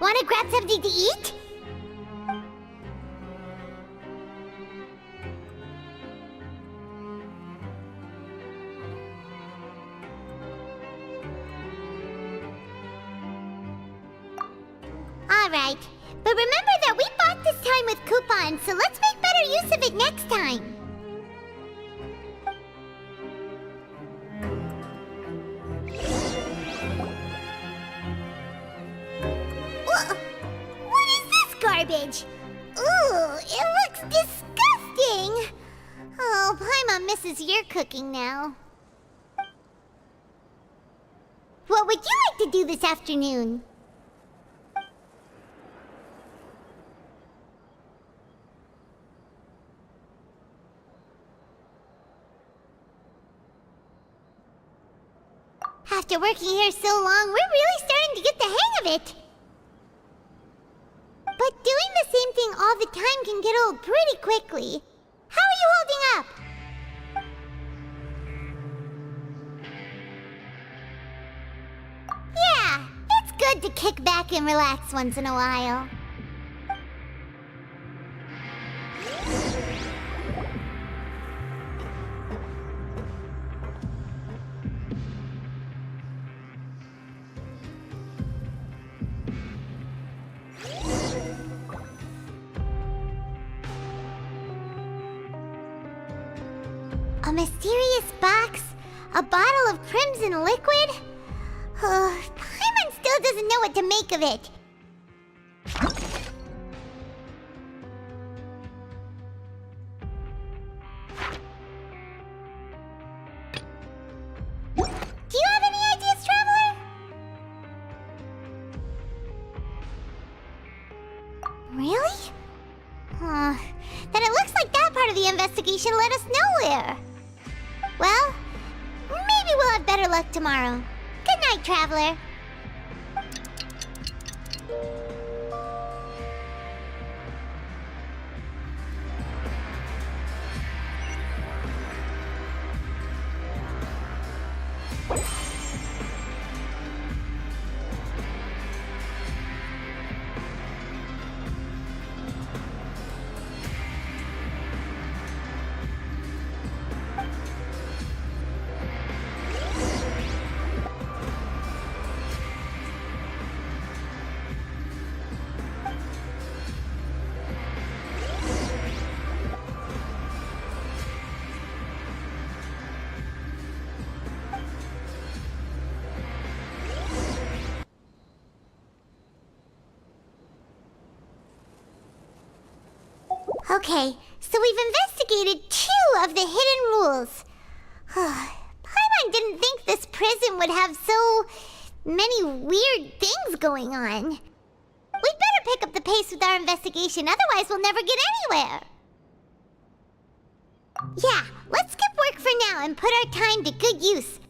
Wanna grab something to eat? Alright, but remember that we bought this time with coupons, so let's make better use of it next time. What is this garbage? Ooh, it looks disgusting! Oh, Paimon misses your cooking now. What would you like to do this afternoon? After working here so long, we're really starting to get the hang of it. But doing the same thing all the time can get old pretty quickly. How are you holding up? Yeah, it's good to kick back and relax once in a while. A mysterious box? A bottle of crimson liquid? Paimon still doesn't know what to make of it. Do you have any ideas, Traveler? Really? Then it looks like that part of the investigation led us nowhere. Well, maybe we'll have better luck tomorrow. Good night, Traveler. Okay, so we've investigated 2 of the hidden rules. Paimon didn't think this prison would have so many weird things going on. We'd better pick up the pace with our investigation, otherwise we'll never get anywhere. Yeah, let's skip work for now and put our time to good use.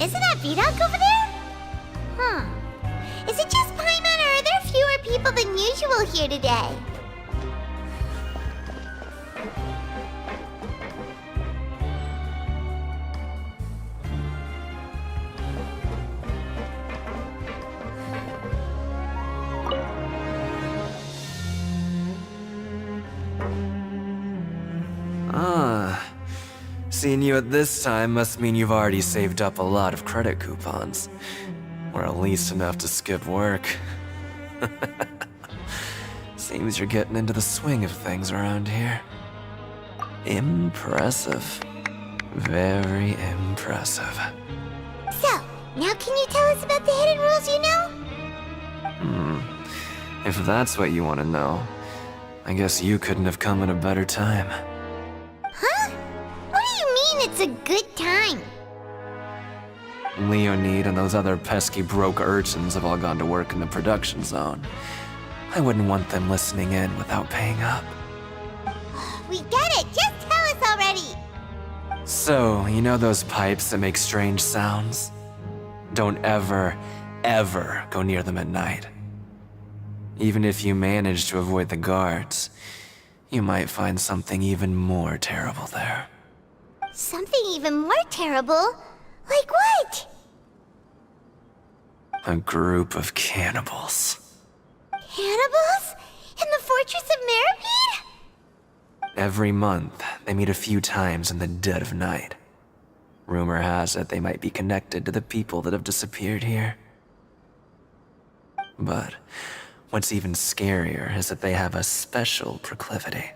Isn't that Vidok over there? Is it just Paimon, or are there fewer people than usual here today? Seeing you at this time must mean you've already saved up a lot of credit coupons. Or at least enough to skip work. Seems you're getting into the swing of things around here. Impressive. Very impressive. So, now can you tell us about the hidden rules you know? If that's what you want to know, I guess you couldn't have come at a better time. Huh? What do you mean it's a good time? Leonid and those other pesky broke urchins have all gone to work in the production zone. I wouldn't want them listening in without paying up. We get it! Just tell us already! So, you know those pipes that make strange sounds? Don't ever, ever go near them at night. Even if you manage to avoid the guards, you might find something even more terrible there. Something even more terrible? Like what? A group of cannibals. Cannibals? In the Fortress of Meripede? Every month, they meet a few times in the dead of night. Rumor has it they might be connected to the people that have disappeared here. But what's even scarier is that they have a special proclivity.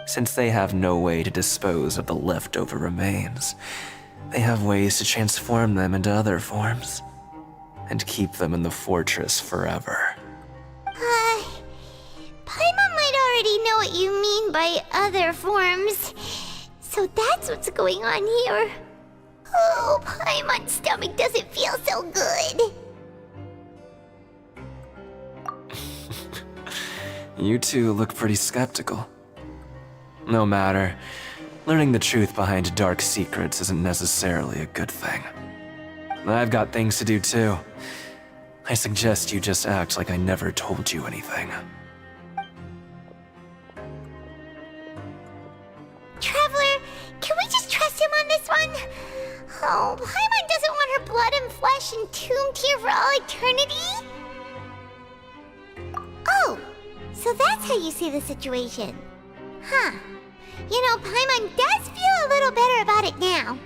Since they have no way to dispose of the leftover remains, they have ways to transform them into other forms and keep them in the fortress forever. Paimon might already know what you mean by other forms. So that's what's going on here. Oh, Paimon's stomach doesn't feel so good. You two look pretty skeptical. No matter, learning the truth behind dark secrets isn't necessarily a good thing. I've got things to do too. I suggest you just act like I never told you anything. Traveler, can we just trust him on this one? Oh, Paimon doesn't want her blood and flesh entombed here for all eternity? Oh, so that's how you see the situation. Huh. You know, Paimon does feel a little better about it now.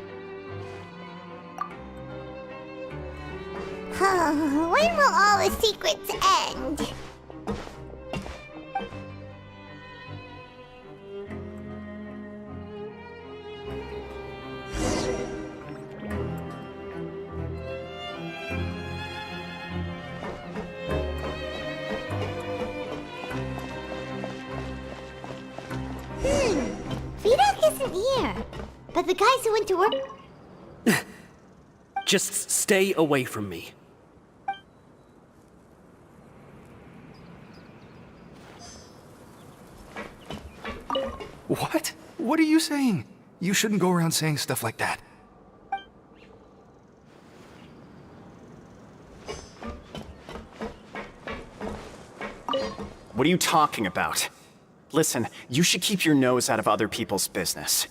When will all the secrets end? Vidok isn't here. But the guys who went to work... Just stay away from me. What? What are you saying? You shouldn't go around saying stuff like that. What are you talking about? Listen, you should keep your nose out of other people's business.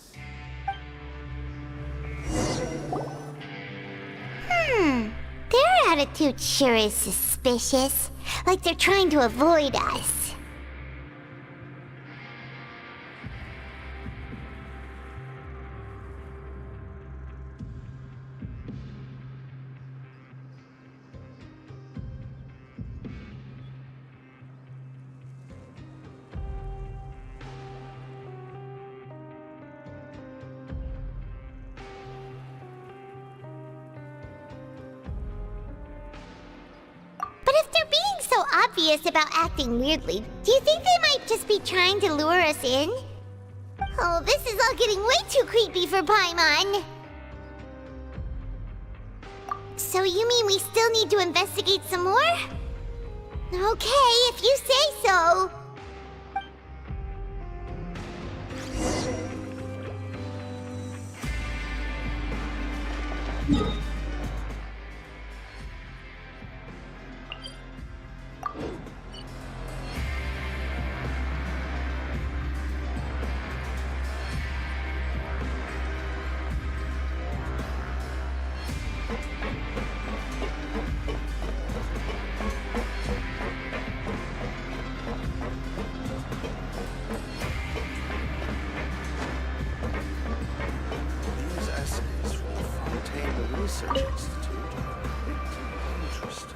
Their attitude sure is suspicious. Like they're trying to avoid us. But if they're being so obvious about acting weirdly, do you think they might just be trying to lure us in? Oh, this is all getting way too creepy for Paimon. So you mean we still need to investigate some more? Okay, if you say so. These essays from the FONTAINE Research Institute are interesting.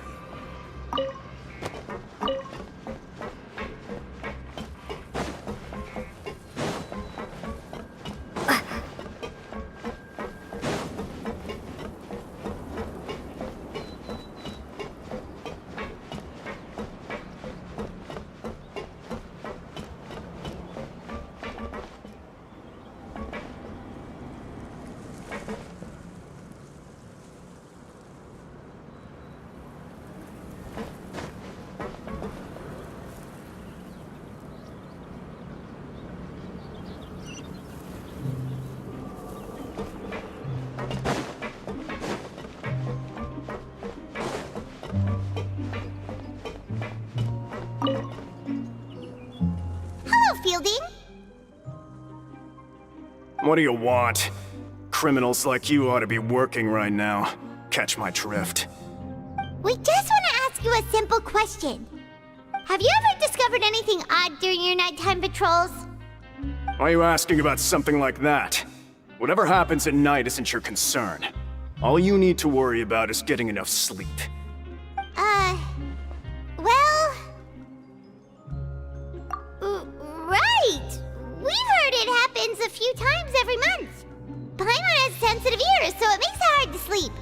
What do you want? Criminals like you ought to be working right now. Catch my drift. We just want to ask you a simple question. Have you ever discovered anything odd during your nighttime patrols? Why are you asking about something like that? Whatever happens at night isn't your concern. All you need to worry about is getting enough sleep. Well... right! We've heard it happens a few times every month. Paimon has sensitive ears, so it makes it hard to sleep.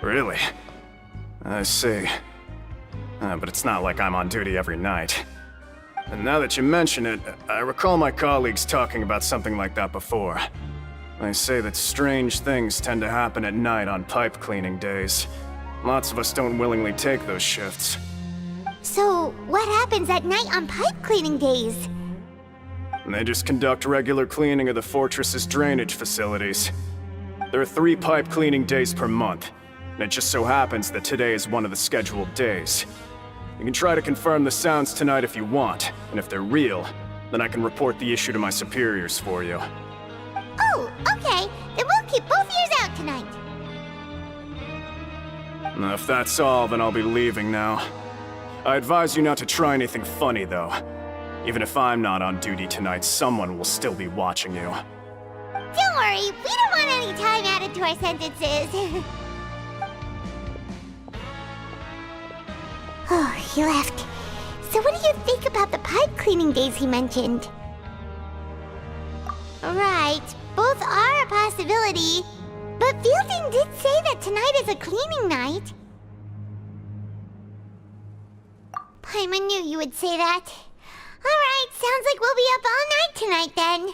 Really? I see. But it's not like I'm on duty every night. And now that you mention it, I recall my colleagues talking about something like that before. They say that strange things tend to happen at night on pipe cleaning days. Lots of us don't willingly take those shifts. So, what happens at night on pipe cleaning days? They just conduct regular cleaning of the fortress's drainage facilities. There are 3 pipe cleaning days per month, and it just so happens that today is one of the scheduled days. You can try to confirm the sounds tonight if you want, and if they're real, then I can report the issue to my superiors for you. Oh, okay. Then we'll keep both ears out tonight. If that's all, then I'll be leaving now. I advise you not to try anything funny, though. Even if I'm not on duty tonight, someone will still be watching you. Don't worry, we don't want any time added to our sentences. Oh, he left. So what do you think about the pipe cleaning days he mentioned? Right, both are a possibility. But Fielding did say that tonight is a cleaning night. Paimon knew you would say that. Alright, sounds like we'll be up all night tonight then.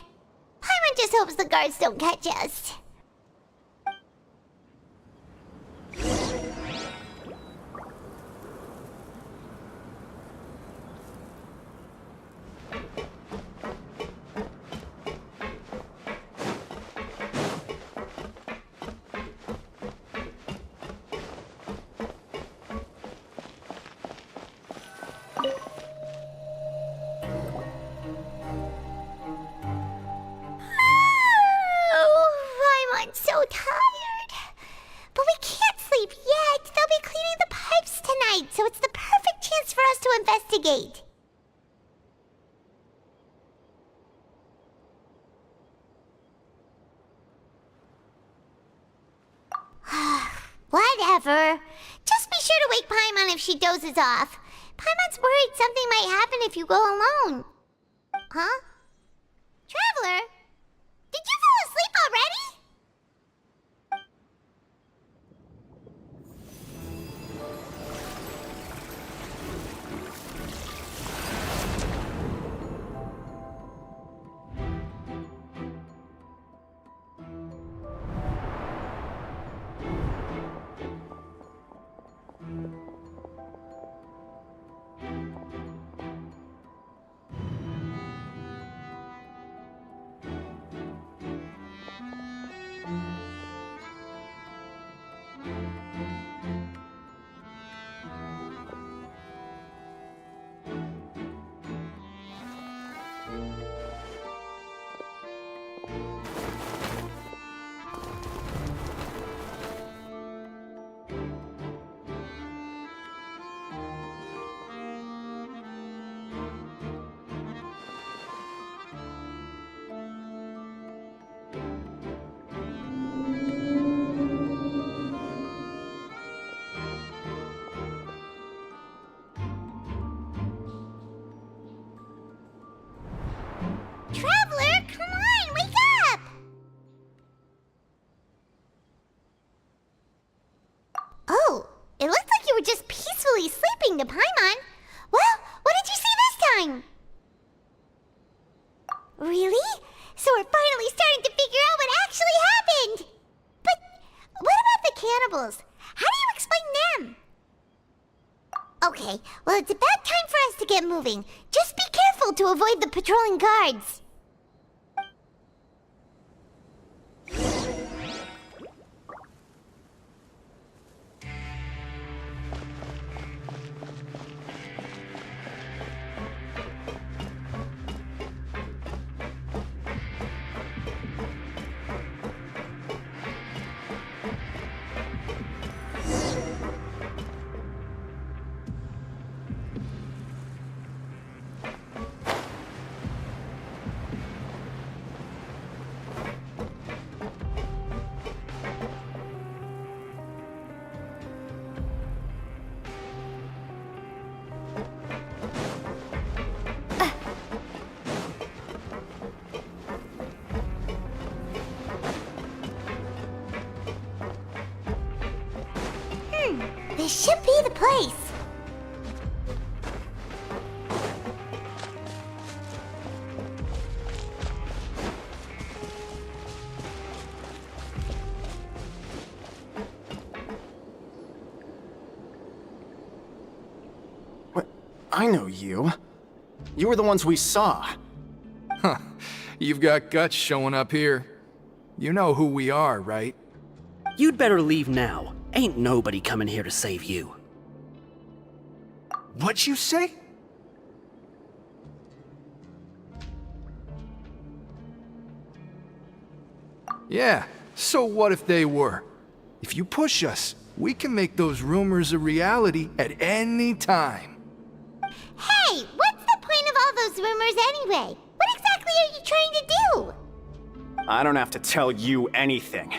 Paimon just hopes the guards don't catch us. I'm so tired. But we can't sleep yet. They'll be cleaning the pipes tonight, so it's the perfect chance for us to investigate. Whatever. Just be sure to wake Paimon if she dozes off. Paimon's worried something might happen if you go alone. Huh? Traveler? Did you fall asleep already? Traveler, come on, wake up! Oh, it looked like you were just peacefully sleeping to Paimon. Well, what did you see this time? Really? So we're finally starting to figure out what actually happened! But what about the cannibals? How do you explain them? Okay, well it's about time for us to get moving. Just be careful to avoid the patrolling guards. This should be the place. What? I know you. You were the ones we saw. Huh. You've got guts showing up here. You know who we are, right? You'd better leave now. Ain't nobody coming here to save you. What'd you say? Yeah, so what if they were? If you push us, we can make those rumors a reality at any time. Hey, what's the point of all those rumors anyway? What exactly are you trying to do? I don't have to tell you anything.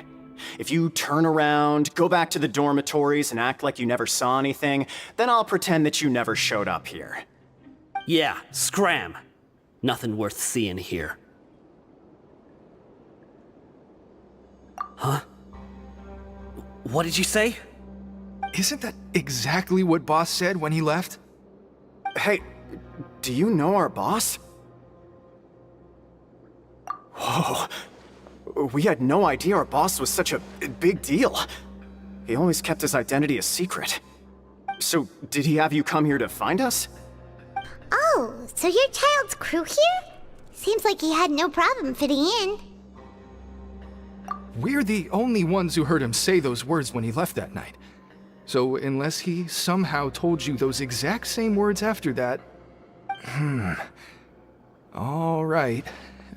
If you turn around, go back to the dormitories, and act like you never saw anything, then I'll pretend that you never showed up here. Yeah, scram. Nothing worth seeing here. Huh? What did you say? Isn't that exactly what Boss said when he left? Hey, do you know our boss? Whoa. We had no idea our boss was such a big deal. He always kept his identity a secret. So, did he have you come here to find us? Oh, so your child's crew here? Seems like he had no problem fitting in. We're the only ones who heard him say those words when he left that night. So unless he somehow told you those exact same words after that... All right.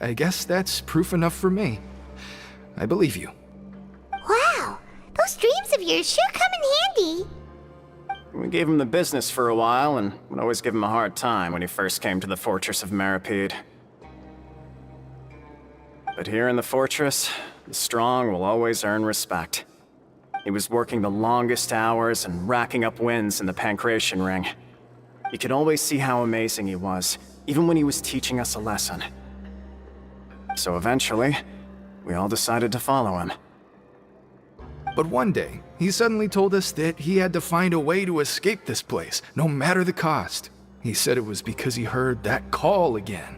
I guess that's proof enough for me. I believe you. Wow, those dreams of yours sure come in handy. We gave him the business for a while, and would always give him a hard time when he first came to the fortress of Maripede. But here in the fortress, the strong will always earn respect. He was working the longest hours and racking up wins in the Pancration Ring. You could always see how amazing he was, even when he was teaching us a lesson. So eventually, we all decided to follow him. But one day, he suddenly told us that he had to find a way to escape this place, no matter the cost. He said it was because he heard that call again.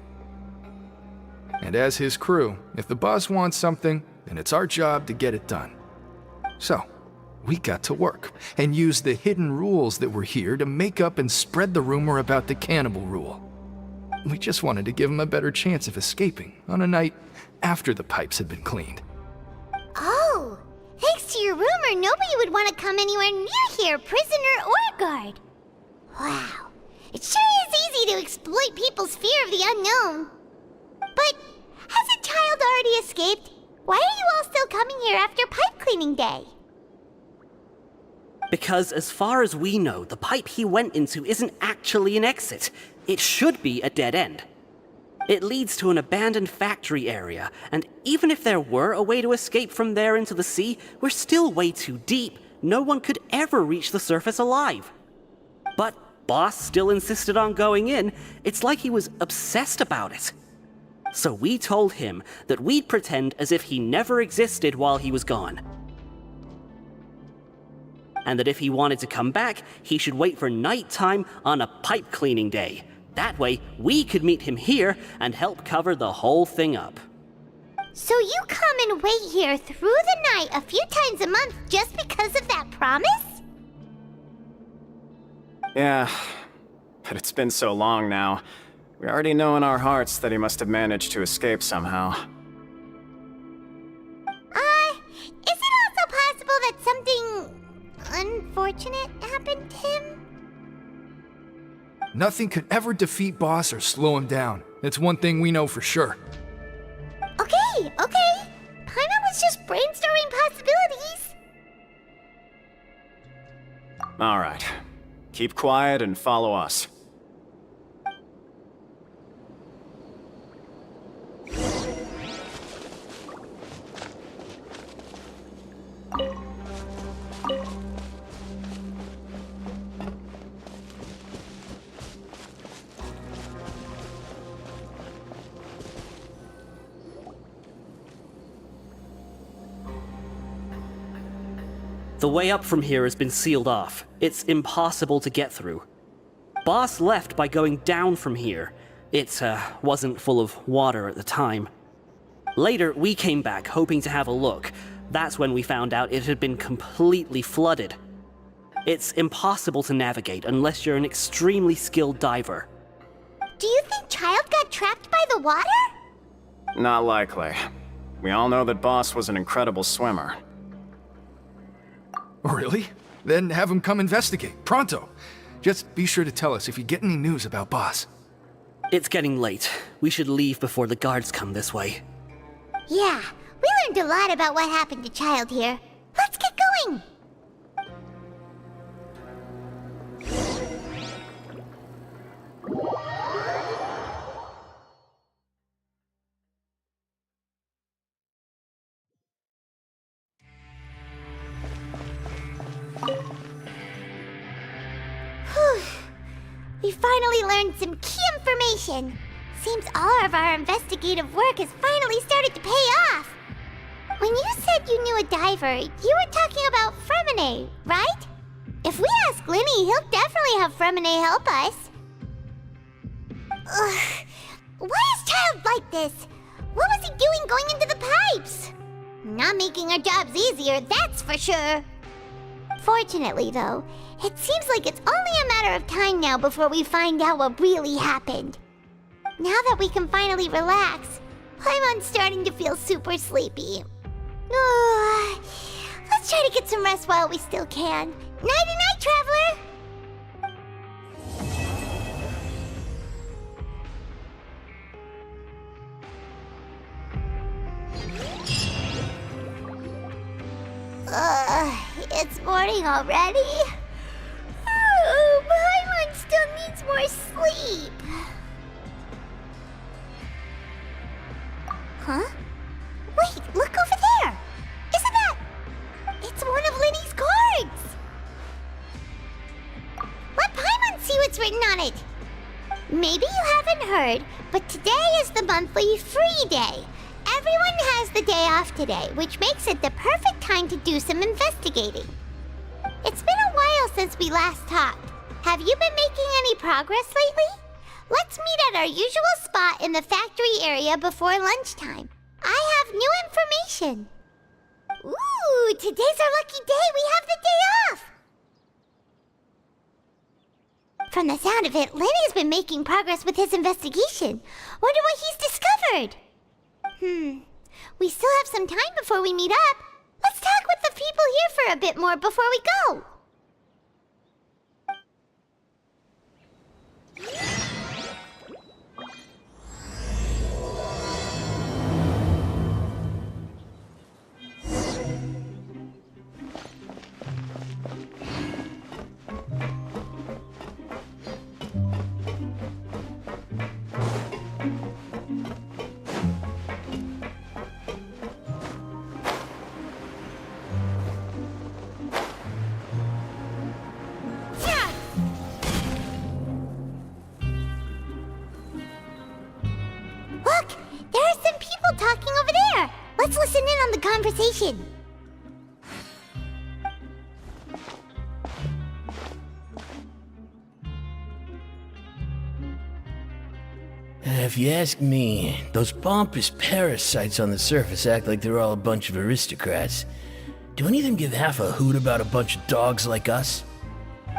And as his crew, if the boss wants something, then it's our job to get it done. So, we got to work, and used the hidden rules that were here to make up and spread the rumor about the cannibal rule. We just wanted to give him a better chance of escaping on a night after the pipes had been cleaned. Oh, thanks to your rumor, nobody would want to come anywhere near here, prisoner or guard. Wow, it sure is easy to exploit people's fear of the unknown. But hasn't Child already escaped? Why are you all still coming here after pipe cleaning day? Because as far as we know, the pipe he went into isn't actually an exit. It should be a dead end. It leads to an abandoned factory area, and even if there were a way to escape from there into the sea, we're still way too deep. No one could ever reach the surface alive. But Boss still insisted on going in. It's like he was obsessed about it. So we told him that we'd pretend as if he never existed while he was gone. And that if he wanted to come back, he should wait for nighttime on a pipe cleaning day. That way, we could meet him here and help cover the whole thing up. So you come and wait here through the night a few times a month just because of that promise? Yeah, but it's been so long now. We already know in our hearts that he must have managed to escape somehow. Is it also possible that something unfortunate happened to him? Nothing could ever defeat Boss or slow him down. It's one thing we know for sure. Okay. Paimon was just brainstorming possibilities. All right. Keep quiet and follow us. The way up from here has been sealed off. It's impossible to get through. Boss left by going down from here. It wasn't full of water at the time. Later, we came back hoping to have a look. That's when we found out it had been completely flooded. It's impossible to navigate unless you're an extremely skilled diver. Do you think Child got trapped by the water? Not likely. We all know that Boss was an incredible swimmer. Really? Then have him come investigate, pronto. Just be sure to tell us if you get any news about Boss. It's getting late. We should leave before the guards come this way. Yeah, we learned a lot about what happened to Child here. Let's get going! Whew. We finally learned some key information. Seems all of our investigative work has finally started to pay off. When you said you knew a diver, you were talking about Fremine, right? If we ask Linny, he'll definitely have Fremine help us. Ugh. Why is Child like this? What was he doing going into the pipes? Not making our jobs easier, that's for sure. Fortunately, though, it seems like it's only a matter of time now before we find out what really happened. Now that we can finally relax, I'm starting to feel super sleepy. Let's try to get some rest while we still can. Nighty-night, traveler! It's morning already? Oh, Paimon still needs more sleep. Huh? Wait, look over there! Isn't that... It's one of Linny's cards! Let Paimon see what's written on it! Maybe you haven't heard, but today is the monthly free day. Everyone has the day off today, which makes it the perfect time to do some investigating. It's been a while since we last talked. Have you been making any progress lately? Let's meet at our usual spot in the factory area before lunchtime. I have new information. Ooh, today's our lucky day. We have the day off. From the sound of it, Lenny's been making progress with his investigation. Wonder what he's discovered. We still have some time before we meet up. Let's talk with the people here for a bit more before we go. Look, there are some people talking over there. Let's listen in on the conversation. If you ask me, those pompous parasites on the surface act like they're all a bunch of aristocrats. Do any of them give half a hoot about a bunch of dogs like us?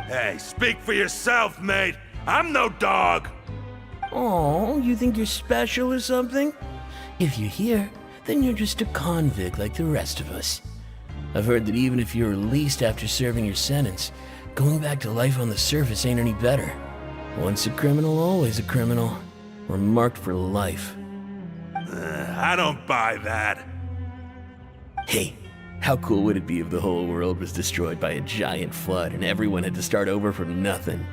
Hey, speak for yourself, mate. I'm no dog. Oh, you think you're special or something? If you're here, then you're just a convict like the rest of us. I've heard that even if you're released after serving your sentence, going back to life on the surface ain't any better. Once a criminal, always a criminal. We're marked for life. I don't buy that. Hey, how cool would it be if the whole world was destroyed by a giant flood and everyone had to start over from nothing?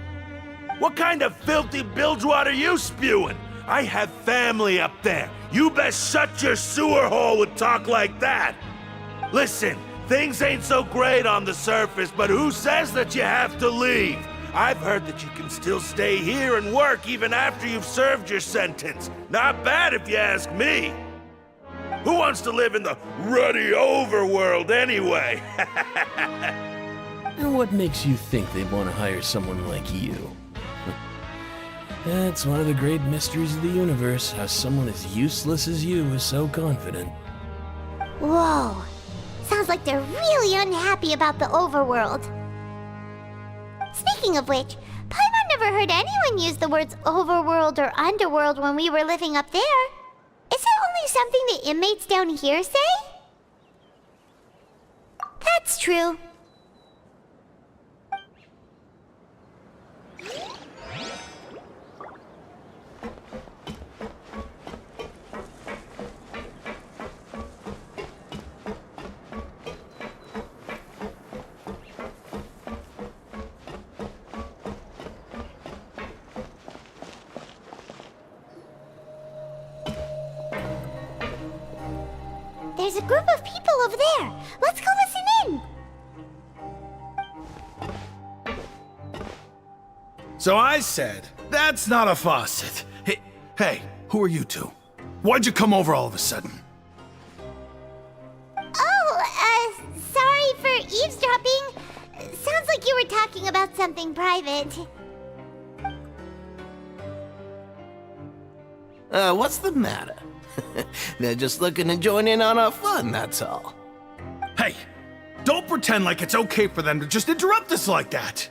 What kind of filthy bilgewater are you spewing? I have family up there. You best shut your sewer hole with talk like that. Listen, things ain't so great on the surface, but who says that you have to leave? I've heard that you can still stay here and work even after you've served your sentence. Not bad if you ask me. Who wants to live in the ruddy overworld anyway? And what makes you think they'd want to hire someone like you? That's one of the great mysteries of the universe, how someone as useless as you is so confident. Whoa. Sounds like they're really unhappy about the overworld. Speaking of which, Paimon never heard anyone use the words overworld or underworld when we were living up there. Is it only something the inmates down here say? That's true. There's a group of people over there. Let's go listen in. So I said, that's not a faucet. Hey, who are you two? Why'd you come over all of a sudden? Oh, sorry for eavesdropping. Sounds like you were talking about something private. What's the matter? They're just looking to join in on our fun, that's all. Hey, don't pretend like it's okay for them to just interrupt us like that.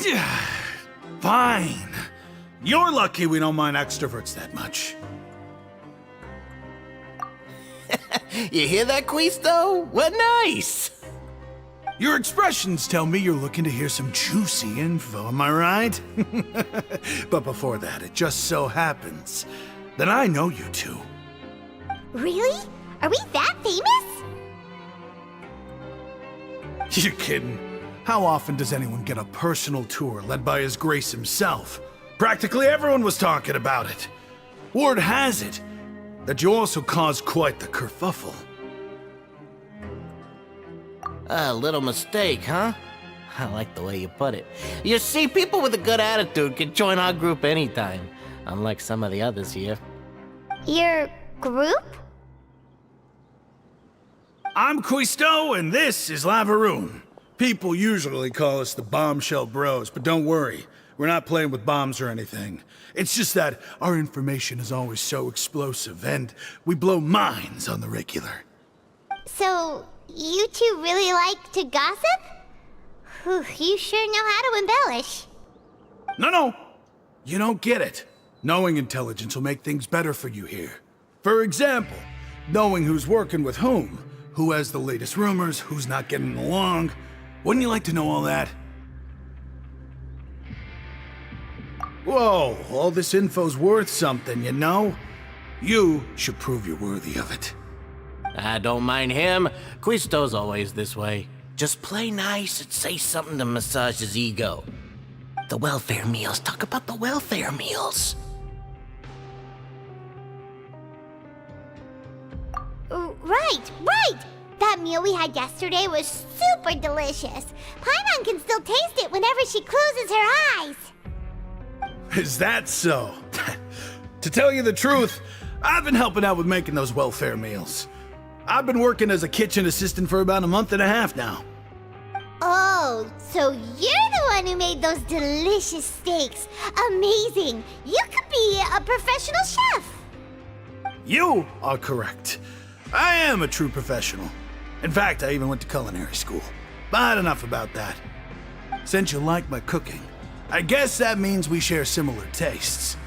Yeah, fine. You're lucky we don't mind extroverts that much. You hear that, Quisto? What nice! Your expressions tell me you're looking to hear some juicy info, am I right? But before that, it just so happens that I know you two. Really? Are we that famous? You're kidding. How often does anyone get a personal tour led by His Grace himself? Practically everyone was talking about it. Word has it that you also caused quite the kerfuffle. A little mistake, huh? I like the way you put it. You see, people with a good attitude can join our group anytime, unlike some of the others here. Your group? I'm Quisto, and this is Lavaroon. People usually call us the Bombshell Bros, but don't worry. We're not playing with bombs or anything. It's just that our information is always so explosive, and we blow minds on the regular. So, you two really like to gossip? Whew, you sure know how to embellish. No. You don't get it. Knowing intelligence will make things better for you here. For example, knowing who's working with whom, who has the latest rumors, who's not getting along. Wouldn't you like to know all that? Whoa, all this info's worth something, you know? You should prove you're worthy of it. I don't mind him. Quisto's always this way. Just play nice and say something to massage his ego. The welfare meals. Talk about the welfare meals. Right! That meal we had yesterday was super delicious. Paimon can still taste it whenever she closes her eyes. Is that so? To tell you the truth, I've been helping out with making those welfare meals. I've been working as a kitchen assistant for about a month and a half now. Oh, so you're the one who made those delicious steaks. Amazing! You could be a professional chef. You are correct. I am a true professional. In fact, I even went to culinary school. But enough about that. Since you like my cooking, I guess that means we share similar tastes.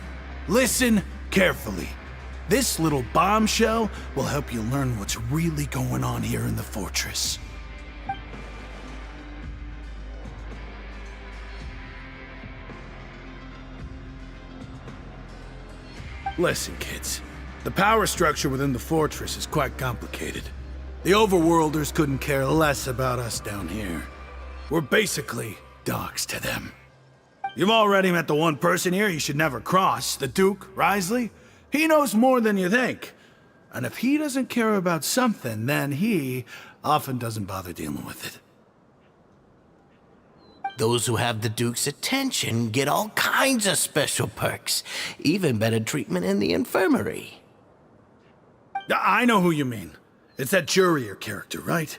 Listen carefully. This little bombshell will help you learn what's really going on here in the fortress. Listen, kids. The power structure within the fortress is quite complicated. The overworlders couldn't care less about us down here. We're basically dogs to them. You've already met the one person here you should never cross, the Duke, Risley. He knows more than you think. And if he doesn't care about something, then he often doesn't bother dealing with it. Those who have the Duke's attention get all kinds of special perks, even better treatment in the infirmary. I know who you mean. It's that Jurier character, right?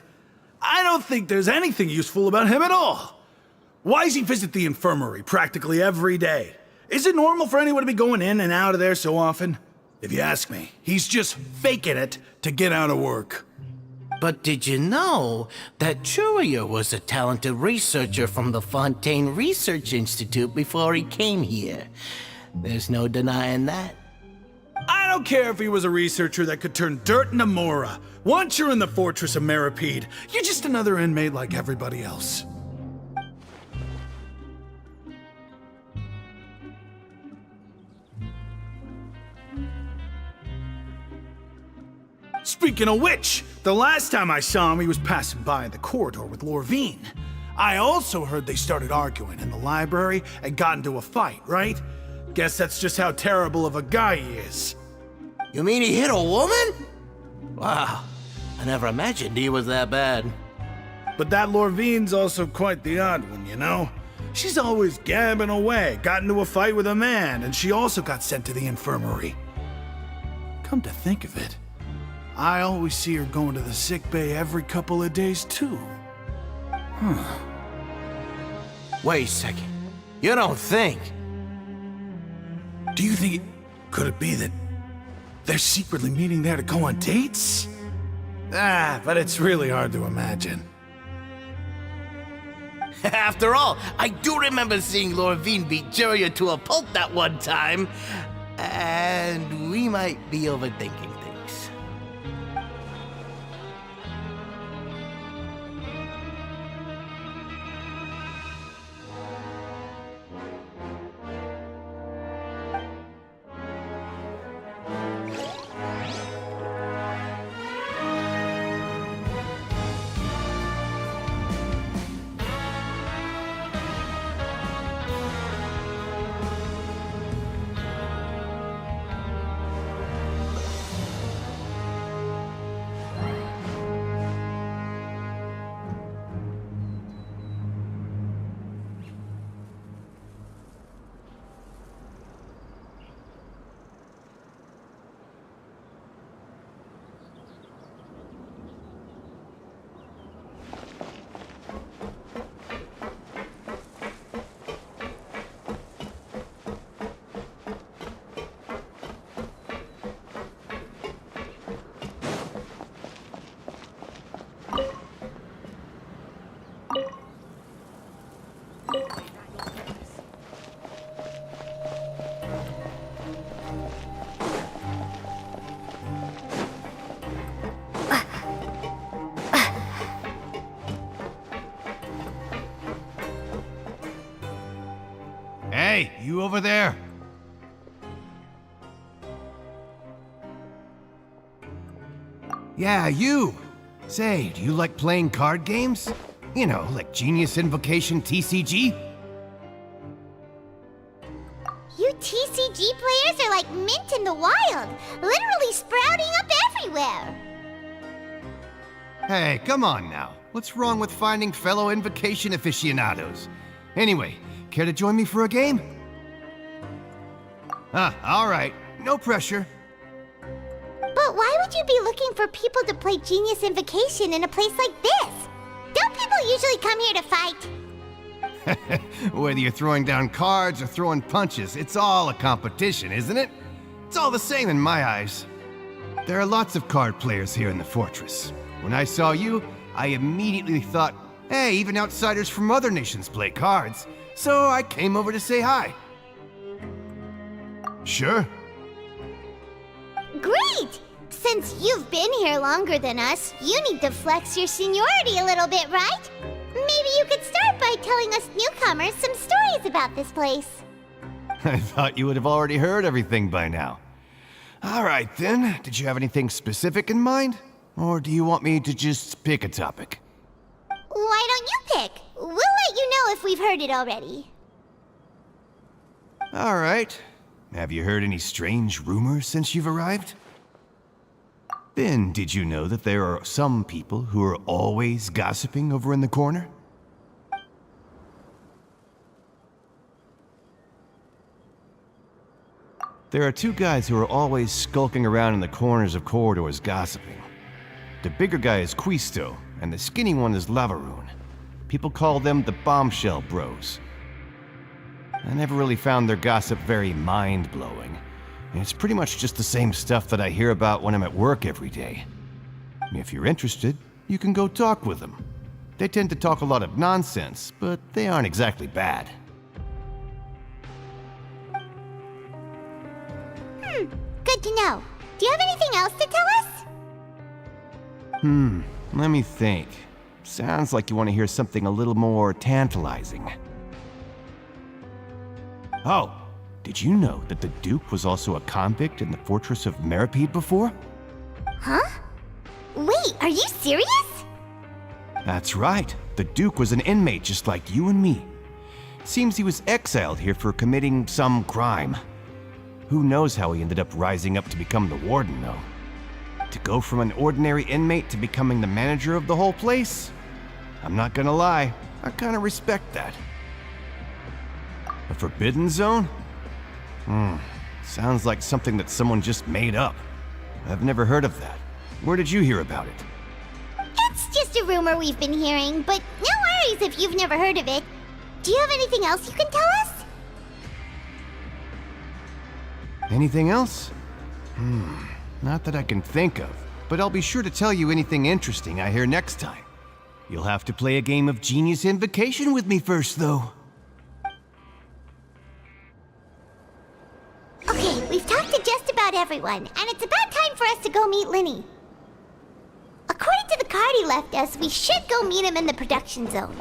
I don't think there's anything useful about him at all. Why does he visit the infirmary practically every day? Is it normal for anyone to be going in and out of there so often? If you ask me, he's just faking it to get out of work. But did you know that Jurier was a talented researcher from the Fontaine Research Institute before he came here? There's no denying that. I don't care if he was a researcher that could turn dirt into Mora. Once you're in the Fortress of Meripede, you're just another inmate like everybody else. Speaking of which, the last time I saw him, he was passing by the corridor with Lorvine. I also heard they started arguing in the library and got into a fight, right? Guess that's just how terrible of a guy he is. You mean he hit a woman? Wow, I never imagined he was that bad. But that Lorvine's also quite the odd one, you know? She's always gabbing away, got into a fight with a man, and she also got sent to the infirmary. Come to think of it, I always see her going to the sick bay every couple of days, too. Huh. Wait a second. You don't think? Do you think could it be that they're secretly meeting there to go on dates? But it's really hard to imagine. After all, I do remember seeing Lorvine beat Jurier to a pulp that one time. And we might be overthinking things. Hey, you over there? Yeah, you! Say, do you like playing card games? You know, like Genius Invocation TCG? You TCG players are like mint in the wild, literally sprouting up everywhere. Hey, come on now. What's wrong with finding fellow Invocation aficionados? Anyway, care to join me for a game? Alright. No pressure. But why would you be looking for people to play Genius Invocation in a place like this? Don't people usually come here to fight? Whether you're throwing down cards or throwing punches, it's all a competition, isn't it? It's all the same in my eyes. There are lots of card players here in the fortress. When I saw you, I immediately thought, hey, even outsiders from other nations play cards. So I came over to say hi. Sure. Great! Since you've been here longer than us, you need to flex your seniority a little bit, right? Maybe you could start by telling us newcomers some stories about this place. I thought you would have already heard everything by now. All right then, did you have anything specific in mind? Or do you want me to just pick a topic? Why don't you pick? We'll let you know if we've heard it already. All right. Have you heard any strange rumors since you've arrived? Ben, did you know that there are some people who are always gossiping over in the corner? There are two guys who are always skulking around in the corners of corridors gossiping. The bigger guy is Quisto, and the skinny one is Lavaroon. People call them the Bombshell Bros. I never really found their gossip very mind-blowing. It's pretty much just the same stuff that I hear about when I'm at work every day. If you're interested, you can go talk with them. They tend to talk a lot of nonsense, but they aren't exactly bad. Good to know. Do you have anything else to tell us? Let me think. Sounds like you want to hear something a little more tantalizing. Oh, did you know that the Duke was also a convict in the fortress of Meripede before? Huh? Wait, are you serious? That's right. The Duke was an inmate just like you and me. Seems he was exiled here for committing some crime. Who knows how he ended up rising up to become the warden, though. To go from an ordinary inmate to becoming the manager of the whole place? I'm not gonna lie, I kinda respect that. A forbidden zone? Sounds like something that someone just made up. I've never heard of that. Where did you hear about it? It's just a rumor we've been hearing, but no worries if you've never heard of it. Do you have anything else you can tell us? Anything else? Not that I can think of, but I'll be sure to tell you anything interesting I hear next time. You'll have to play a game of Genius Invocation with me first, though. Okay, we've talked to just about everyone, and it's about time for us to go meet Linny. According to the card he left us, we should go meet him in the production zone.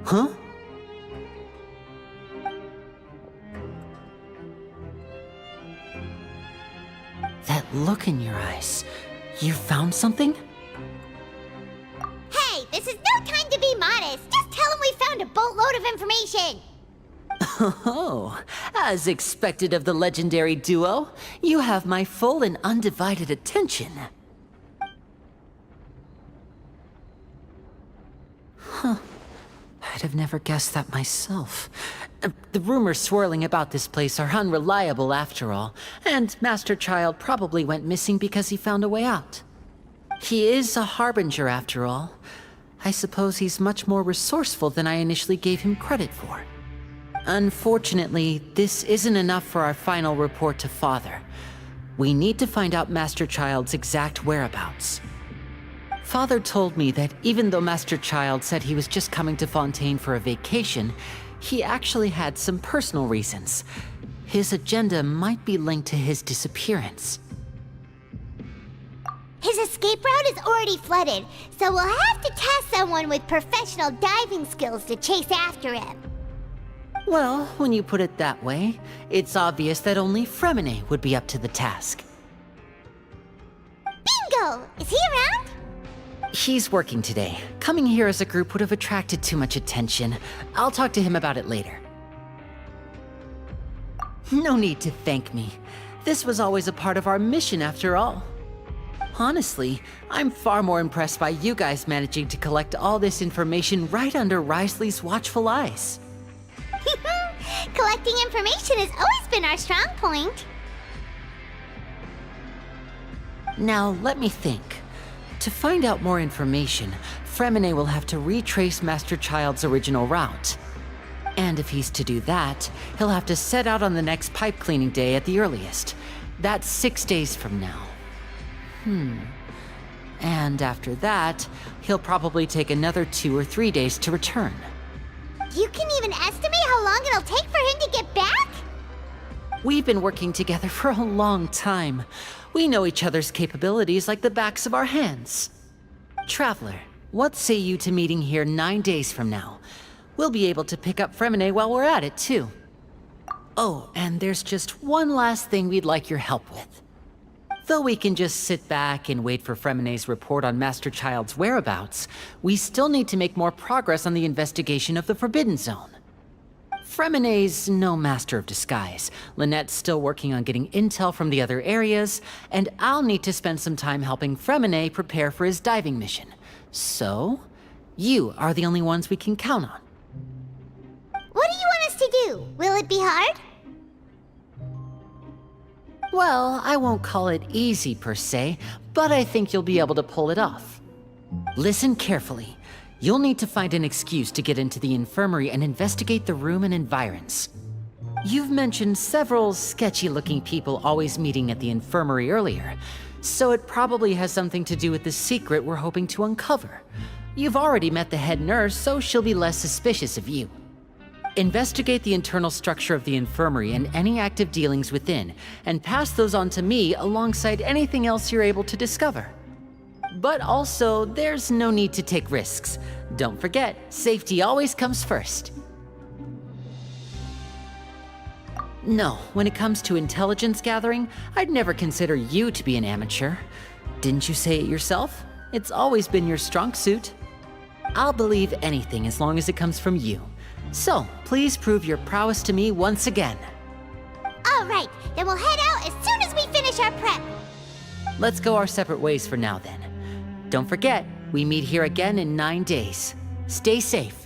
Huh? That look in your eyes. You found something? Hey, this is no time to be modest. Just tell him we found a boatload of information. Oh, as expected of the legendary duo, you have my full and undivided attention. Huh. I'd have never guessed that myself. The rumors swirling about this place are unreliable after all, and Master Child probably went missing because he found a way out. He is a harbinger after all. I suppose he's much more resourceful than I initially gave him credit for. Unfortunately, this isn't enough for our final report to Father. We need to find out Master Child's exact whereabouts. Father told me that even though Master Child said he was just coming to Fontaine for a vacation, he actually had some personal reasons. His agenda might be linked to his disappearance. His escape route is already flooded, so we'll have to task someone with professional diving skills to chase after him. Well, when you put it that way, it's obvious that only Fremine would be up to the task. Bingo! Is he around? He's working today. Coming here as a group would have attracted too much attention. I'll talk to him about it later. No need to thank me. This was always a part of our mission after all. Honestly, I'm far more impressed by you guys managing to collect all this information right under Risley's watchful eyes. Collecting information has always been our strong point. Now, let me think. To find out more information, Fremine will have to retrace Master Child's original route. And if he's to do that, he'll have to set out on the next pipe cleaning day at the earliest. That's 6 days from now. And after that, he'll probably take another 2 or 3 days to return. You can even estimate how long it'll take for him to get back? We've been working together for a long time. We know each other's capabilities like the backs of our hands. Traveler, what say you to meeting here 9 days from now? We'll be able to pick up Fremine while we're at it, too. Oh, and there's just one last thing we'd like your help with. Though we can just sit back and wait for Fremine's report on Master Child's whereabouts, we still need to make more progress on the investigation of the Forbidden Zone. Fremine's no master of disguise. Lynette's still working on getting intel from the other areas, and I'll need to spend some time helping Fremine prepare for his diving mission. So, you are the only ones we can count on. What do you want us to do? Will it be hard? Well, I won't call it easy per se, but I think you'll be able to pull it off. Listen carefully. You'll need to find an excuse to get into the infirmary and investigate the room and environs. You've mentioned several sketchy-looking people always meeting at the infirmary earlier, so it probably has something to do with the secret we're hoping to uncover. You've already met the head nurse, so she'll be less suspicious of you. Investigate the internal structure of the infirmary and any active dealings within, and pass those on to me alongside anything else you're able to discover. But also, there's no need to take risks. Don't forget, safety always comes first. No, when it comes to intelligence gathering, I'd never consider you to be an amateur. Didn't you say it yourself? It's always been your strong suit. I'll believe anything as long as it comes from you. So, please prove your prowess to me once again. All right, then we'll head out as soon as we finish our prep. Let's go our separate ways for now then. Don't forget, we meet here again in 9 days. Stay safe.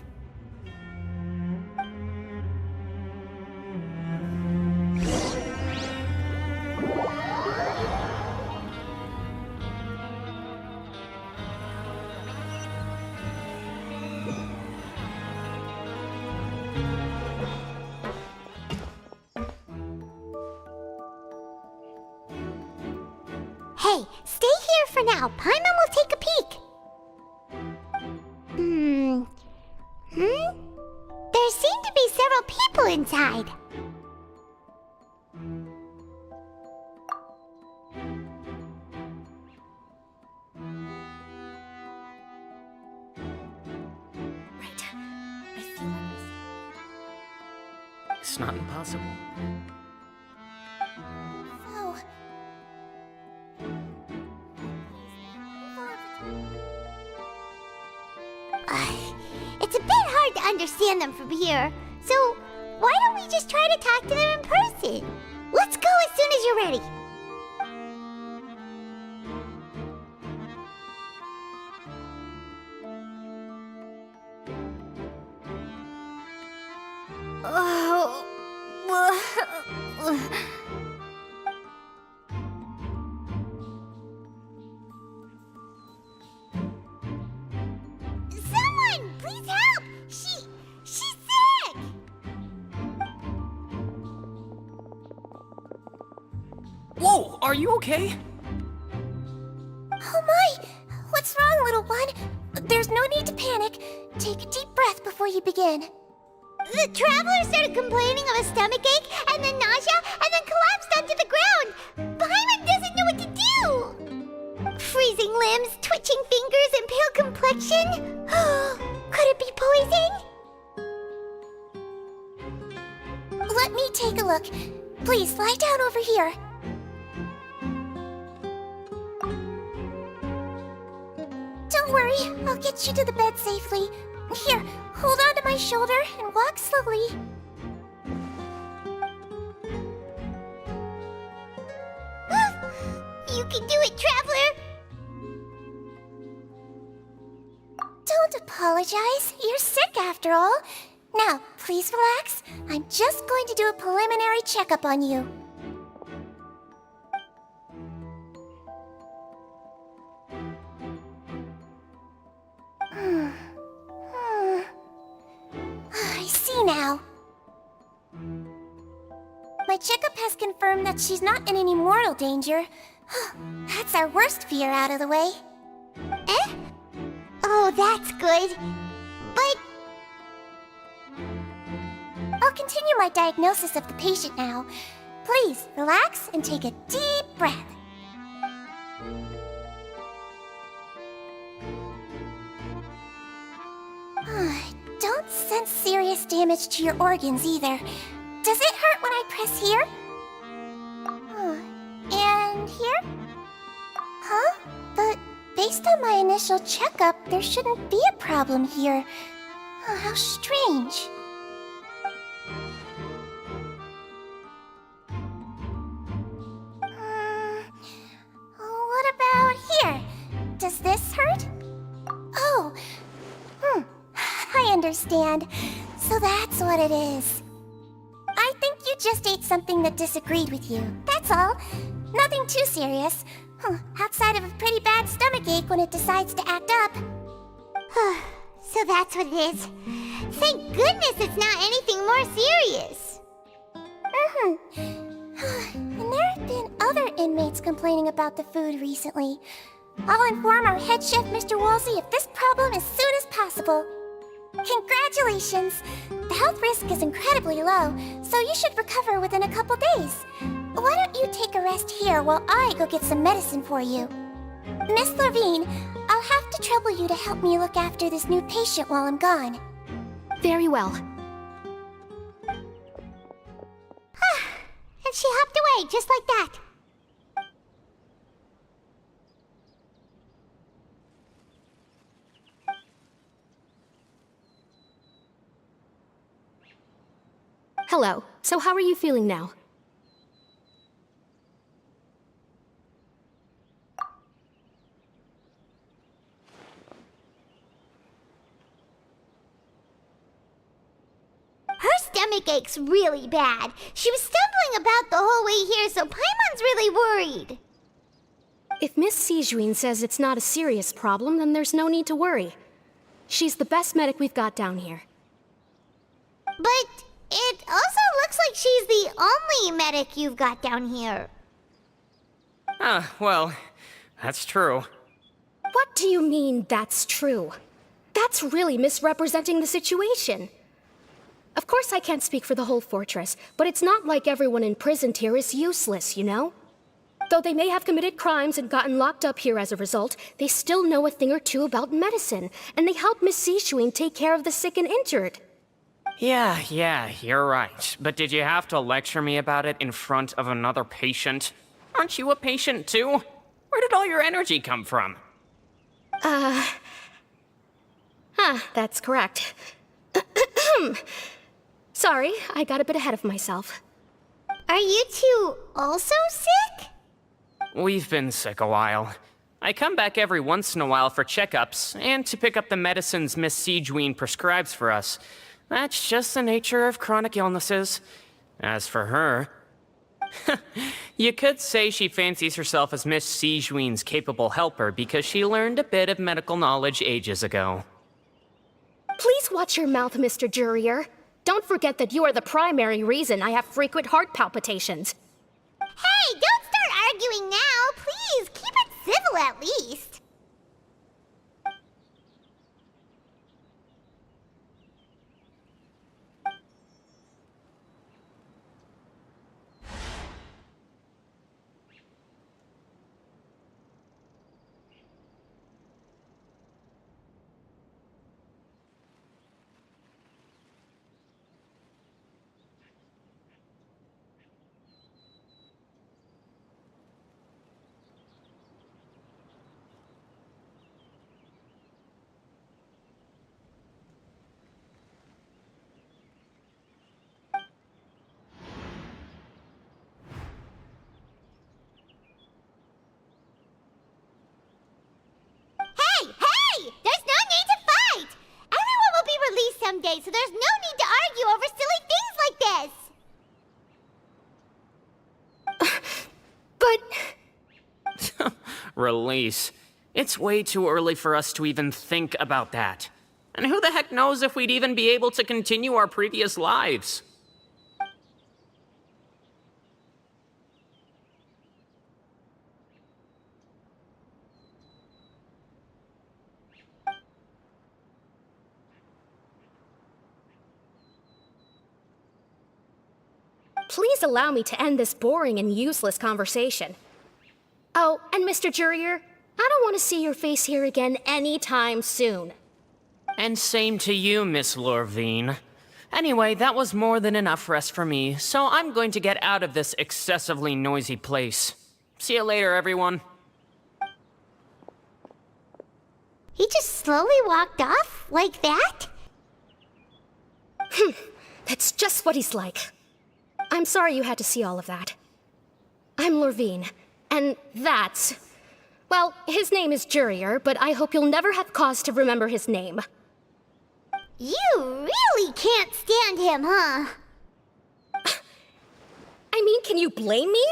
Hey, stay here for now. Paimon will take a peek. There seem to be several people inside. It's not impossible. So... It's a bit hard to understand them from here, so why don't we just try to talk to them in person? Let's go as soon as you're ready. Someone, please help! She's sick! Whoa, are you okay? Oh my! What's wrong, little one? There's no need to panic. Take a deep breath before you begin. The traveler started complaining of a stomachache, and then nausea, and then collapsed onto the ground. Paimon doesn't know what to do. Freezing limbs, twitching fingers, and pale complexion? Could it be poison? Let me take a look. Please, lie down over here. Don't worry, I'll get you to the bed safely. Here, hold on to my shoulder and walk slowly. You can do it, traveler! Don't apologize. You're sick after all. Now, please relax. I'm just going to do a preliminary checkup on you. I see now. My checkup has confirmed that she's not in any mortal danger. That's our worst fear out of the way. Eh? Oh, that's good. But... I'll continue my diagnosis of the patient now. Please, relax and take a deep breath. Don't sense serious damage to your organs either. Does it hurt when I press here? And here? Huh? But based on my initial checkup, there shouldn't be a problem here. How strange. What about here? Does this hurt? Oh, I understand. So that's what it is. I think you just ate something that disagreed with you. That's all. Nothing too serious. Outside of a pretty bad stomachache when it decides to act up. So that's what it is. Thank goodness it's not anything more serious. And there have been other inmates complaining about the food recently. I'll inform our head chef, Mr. Woolsey, of this problem as soon as possible. Congratulations! The health risk is incredibly low, so you should recover within a couple days. Why don't you take a rest here while I go get some medicine for you? Miss Levine, I'll have to trouble you to help me look after this new patient while I'm gone. Very well. And she hopped away just like that. Hello. So how are you feeling now? Her stomach ache's really bad. She was stumbling about the whole way here, so Paimon's really worried. If Miss Sijuin says it's not a serious problem, then there's no need to worry. She's the best medic we've got down here. But it also looks like she's the only medic you've got down here. Well, that's true. What do you mean, that's true? That's really misrepresenting the situation. Of course I can't speak for the whole fortress, but it's not like everyone imprisoned here is useless, you know? Though they may have committed crimes and gotten locked up here as a result, they still know a thing or two about medicine, and they help Miss Sijuin take care of the sick and injured. Yeah, you're right. But did you have to lecture me about it in front of another patient? Aren't you a patient too? Where did all your energy come from? That's correct. Sorry, I got a bit ahead of myself. Are you two also sick? We've been sick a while. I come back every once in a while for checkups, and to pick up the medicines Miss Siegewien prescribes for us. That's just the nature of chronic illnesses. As for her... you could say she fancies herself as Miss Siegewien's capable helper because she learned a bit of medical knowledge ages ago. Please watch your mouth, Mr. Jurier. Don't forget that you are the primary reason I have frequent heart palpitations. Hey, don't start arguing now! Please, keep it civil at least. Someday, so there's no need to argue over silly things like this. But... Release. It's way too early for us to even think about that. And who the heck knows if we'd even be able to continue our previous lives? Please allow me to end this boring and useless conversation. Oh, and Mr. Jurier, I don't want to see your face here again anytime soon. And same to you, Miss Lorvine. Anyway, that was more than enough rest for me, so I'm going to get out of this excessively noisy place. See you later, everyone. He just slowly walked off like that? That's just what he's like. I'm sorry you had to see all of that. I'm Lorvine, and that's... Well, his name is Jurier, but I hope you'll never have cause to remember his name. You really can't stand him, huh? I mean, can you blame me?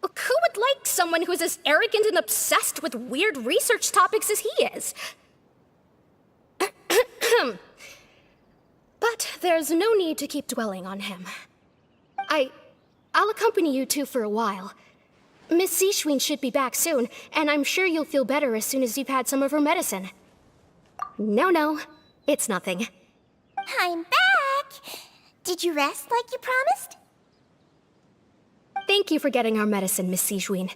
Look, who would like someone who is as arrogant and obsessed with weird research topics as he is? But there's no need to keep dwelling on him. I'll accompany you two for a while. Miss Siegewien should be back soon, and I'm sure you'll feel better as soon as you've had some of her medicine. No, it's nothing. I'm back! Did you rest like you promised? Thank you for getting our medicine, Miss Siegewien.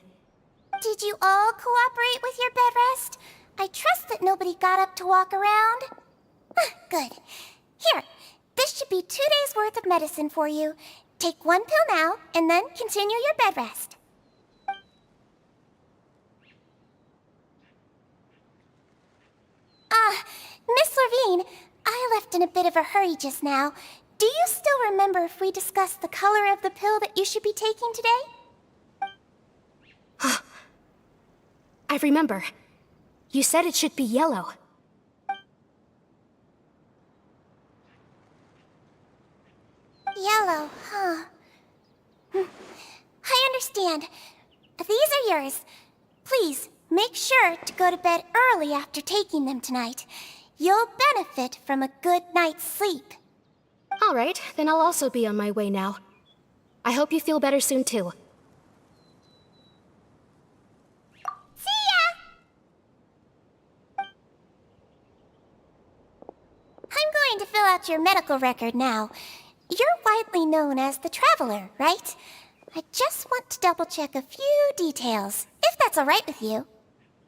Did you all cooperate with your bed rest? I trust that nobody got up to walk around. Good. Here, this should be 2 days' worth of medicine for you. Take 1 pill now, and then continue your bed rest. Miss Lorvine, I left in a bit of a hurry just now. Do you still remember if we discussed the color of the pill that you should be taking today? I remember. You said it should be yellow. Yellow, huh? I understand. These are yours. Please, make sure to go to bed early after taking them tonight. You'll benefit from a good night's sleep. All right, then I'll also be on my way now. I hope you feel better soon, too. See ya! I'm going to fill out your medical record now. You're widely known as the Traveler, right? I just want to double-check a few details, if that's all right with you.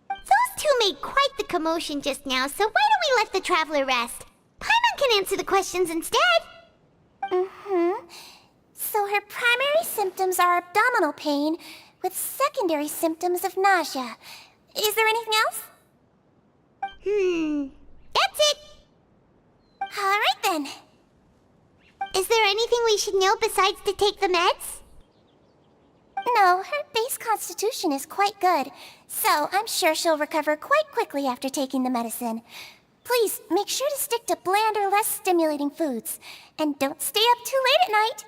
Those two made quite the commotion just now, so why don't we let the Traveler rest? Paimon can answer the questions instead. Mm-hmm. So her primary symptoms are abdominal pain with secondary symptoms of nausea. Is there anything else? That's it. All right then. Is there anything we should know besides to take the meds? No, her base constitution is quite good, so I'm sure she'll recover quite quickly after taking the medicine. Please, make sure to stick to bland or less stimulating foods, and don't stay up too late at night.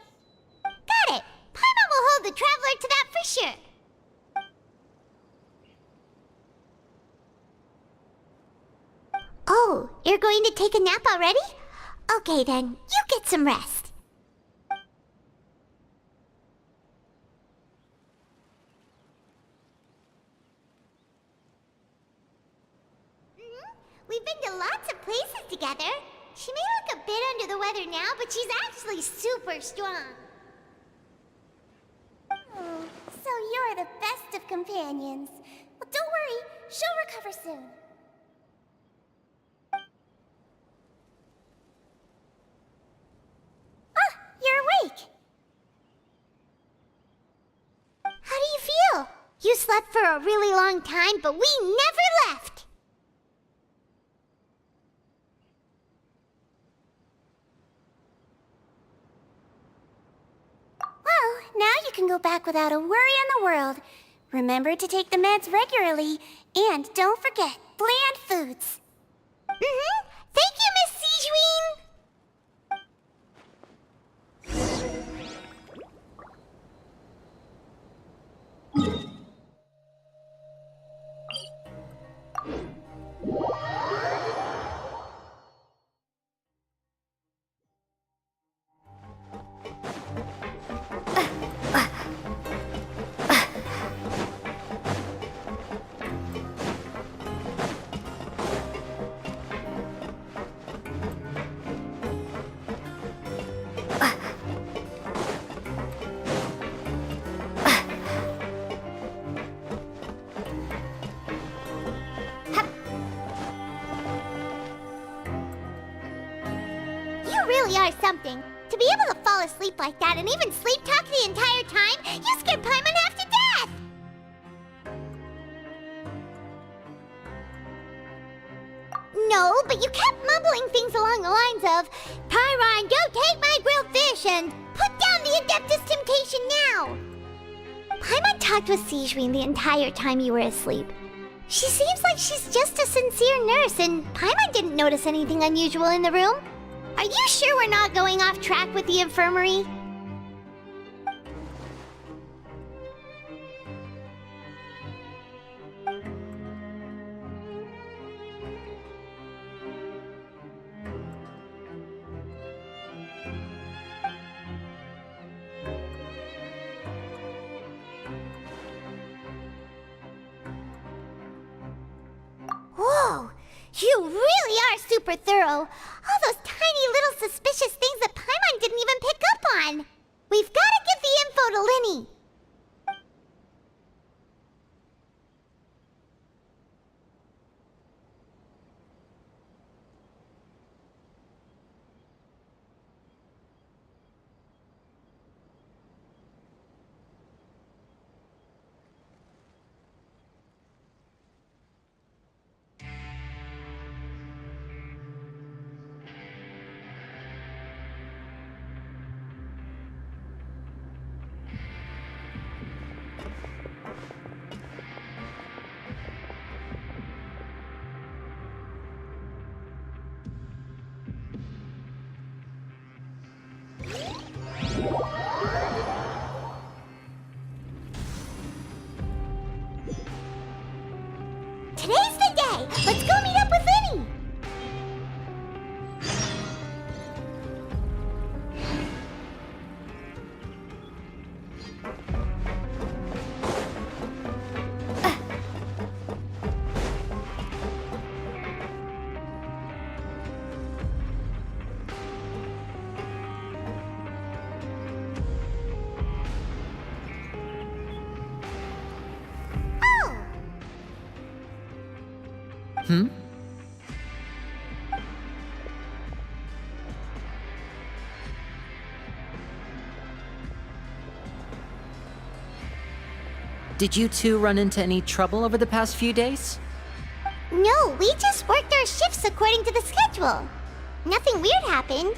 Got it! Paimon will hold the traveler to that for sure. Oh, you're going to take a nap already? Okay then, you get some rest. We've been to lots of places together. She may look a bit under the weather now, but she's actually super strong. Oh, so you're the best of companions. Well, don't worry, she'll recover soon. Ah, you're awake. How do you feel? You slept for a really long time, but we never left. Well, now you can go back without a worry in the world. Remember to take the meds regularly, and don't forget, bland foods. Mm-hmm. Thank you, Miss Sijuin! You really are something. To be able to fall asleep like that and even sleep talk the entire time, you scared Paimon half to death! No, but you kept mumbling things along the lines of, Pyron, go take my grilled fish and put down the Adeptus Temptation now! Paimon talked with Sijuin the entire time you were asleep. She seems like she's just a sincere nurse, and Paimon didn't notice anything unusual in the room. Are you sure we're not going off track with the infirmary? Whoa! You really are super thorough. All those tiny little suspicious things that Paimon didn't even pick up on. We've got to give the info to Linny. Today's the day! Let's go meet up with Linny! Hmm? Did you two run into any trouble over the past few days? No, we just worked our shifts according to the schedule. Nothing weird happened.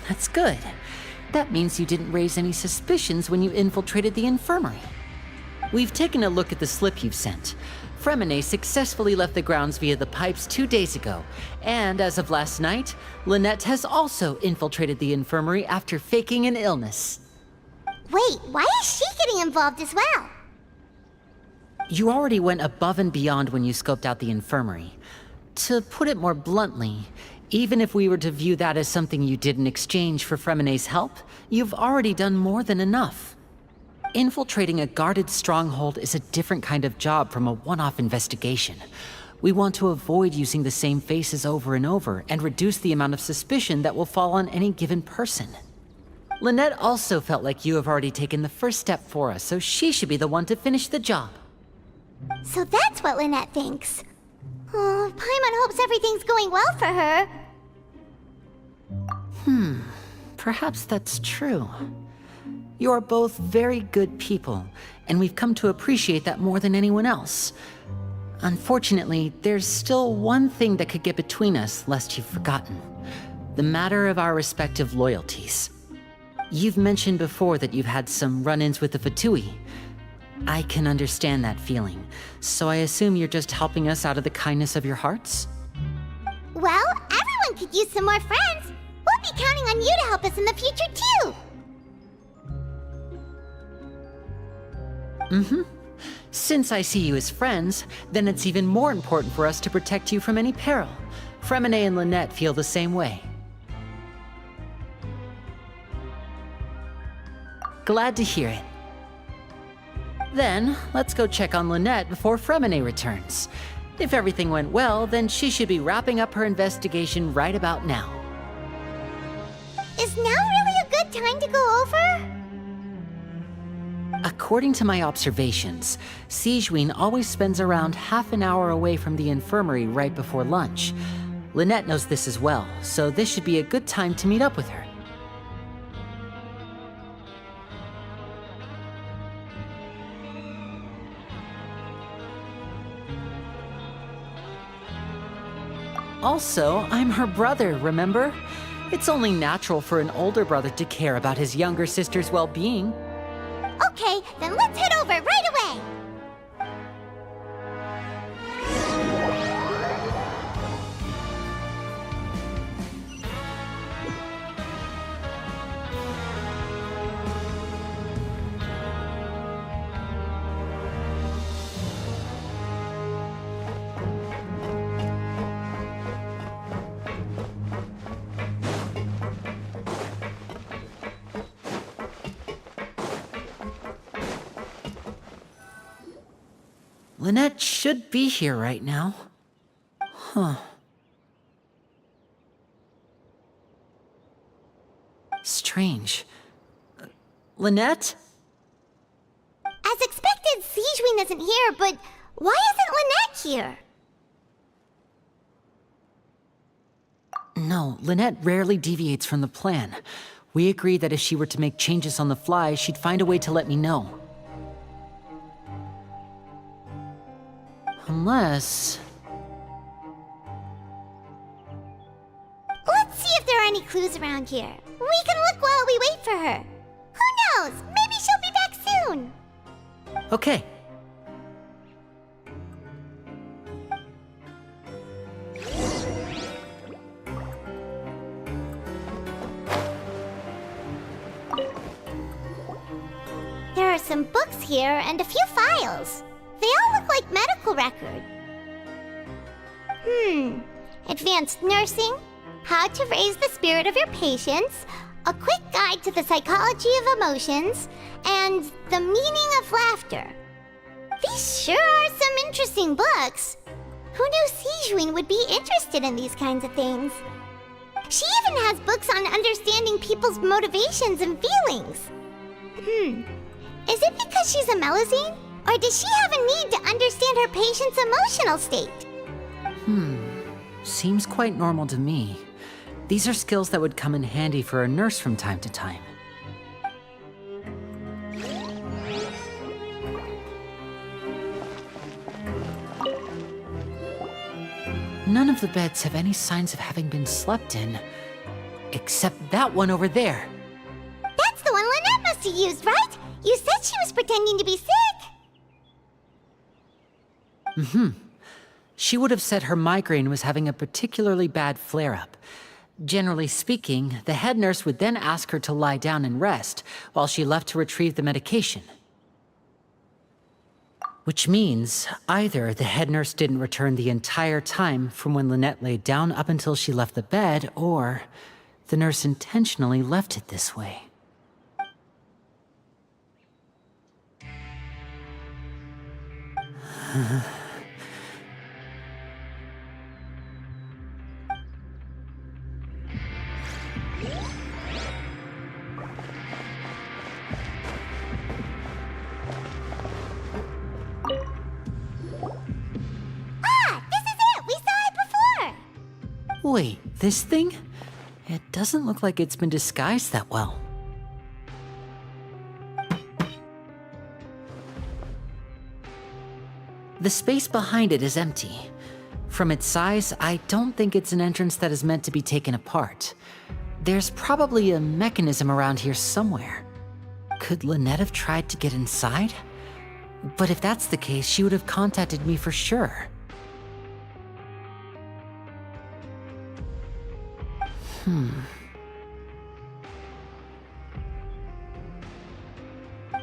That's good. That means you didn't raise any suspicions when you infiltrated the infirmary. We've taken a look at the slip you've sent. Fremine successfully left the grounds via the pipes 2 days ago, and as of last night, Lynette has also infiltrated the infirmary after faking an illness. Wait, why is she getting involved as well? You already went above and beyond when you scoped out the infirmary. To put it more bluntly, even if we were to view that as something you did in exchange for Fremine's help, you've already done more than enough. Infiltrating a guarded stronghold is a different kind of job from a one-off investigation. We want to avoid using the same faces over and over and reduce the amount of suspicion that will fall on any given person. Lynette also felt like you have already taken the first step for us, so she should be the one to finish the job. So that's what Lynette thinks. Oh, Paimon hopes everything's going well for her. Perhaps that's true. You are both very good people, and we've come to appreciate that more than anyone else. Unfortunately, there's still one thing that could get between us, lest you've forgotten. The matter of our respective loyalties. You've mentioned before that you've had some run-ins with the Fatui. I can understand that feeling, so I assume you're just helping us out of the kindness of your hearts? Well, everyone could use some more friends. We'll be counting on you to help us in the future, too. Since I see you as friends, then it's even more important for us to protect you from any peril. Fremine and Lynette feel the same way. Glad to hear it. Then, let's go check on Lynette before Fremine returns. If everything went well, then she should be wrapping up her investigation right about now. Is now really a good time to go over? According to my observations, Sigewinne always spends around half an hour away from the infirmary right before lunch. Lynette knows this as well, so this should be a good time to meet up with her. Also, I'm her brother, remember? It's only natural for an older brother to care about his younger sister's well-being. Okay, then let's head over right away. Lynette should be here right now. Strange. Lynette? As expected, Sigewinne isn't here, but why isn't Lynette here? No, Lynette rarely deviates from the plan. We agreed that if she were to make changes on the fly, she'd find a way to let me know. Unless... Let's see if there are any clues around here. We can look while we wait for her. Who knows? Maybe she'll be back soon. Okay. There are some books here and a few files. They all look like medical records. Advanced nursing, how to raise the spirit of your patients, a quick guide to the psychology of emotions, and the meaning of laughter. These sure are some interesting books. Who knew Sigewinne would be interested in these kinds of things? She even has books on understanding people's motivations and feelings. Is it because she's a Melusine? Or does she have a need to understand her patient's emotional state? Seems quite normal to me. These are skills that would come in handy for a nurse from time to time. none of the beds have any signs of having been slept in. Except that one over there. That's the one Lynette must have used, right? You said she was pretending to be sick. She would have said her migraine was having a particularly bad flare-up. Generally speaking, the head nurse would then ask her to lie down and rest, while she left to retrieve the medication. Which means, either the head nurse didn't return the entire time from when Lynette laid down up until she left the bed, or the nurse intentionally left it this way. Wait, this thing? It doesn't look like it's been disguised that well. The space behind it is empty. From its size, I don't think it's an entrance that is meant to be taken apart. There's probably a mechanism around here somewhere. Could Lynette have tried to get inside? But if that's the case, she would have contacted me for sure.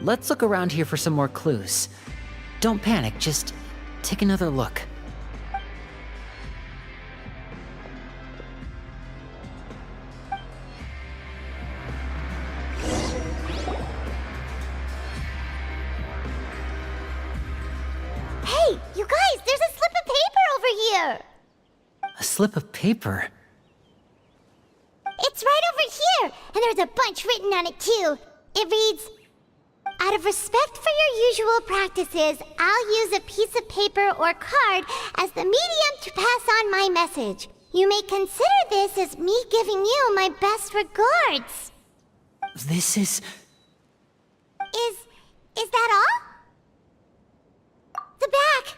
Let's look around here for some more clues. Don't panic, just take another look. Hey, you guys, there's a slip of paper over here! A slip of paper? It's right over here, and there's a bunch written on it too. It reads, "Out of respect for your usual practices, I'll use a piece of paper or card as the medium to pass on my message. You may consider this as me giving you my best regards." This is... Is that all? The back.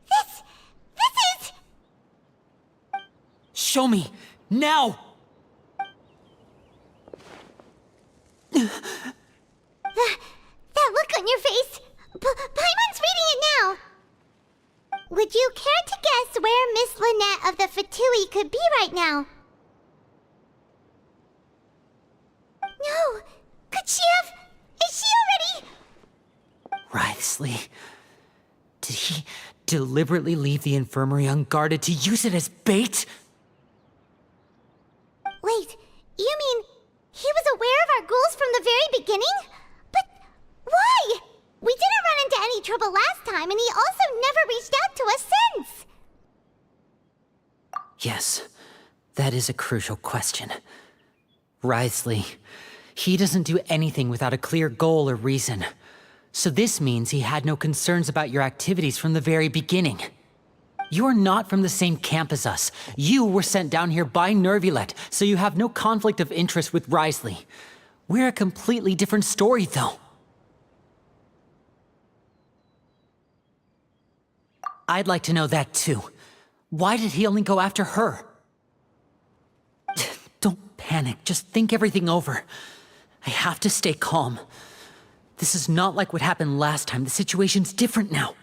This is... Show me! Now! That look on your face. Paimon's reading it now. Would you care to guess where Miss Lynette of the Fatui could be right now? No. Could she have... Is she already... Writhsley. Did he deliberately leave the infirmary unguarded to use it as bait? Wait, you mean he was aware of our goals from the very beginning? But why? We didn't run into any trouble last time, and he also never reached out to us since. Yes, that is a crucial question. Writhsley, he doesn't do anything without a clear goal or reason. So this means he had no concerns about your activities from the very beginning. You're not from the same camp as us. You were sent down here by Nervulet, so you have no conflict of interest with Writhsley. We're a completely different story, though. I'd like to know that, too. Why did he only go after her? Don't panic, just think everything over. I have to stay calm. This is not like what happened last time. The situation's different now.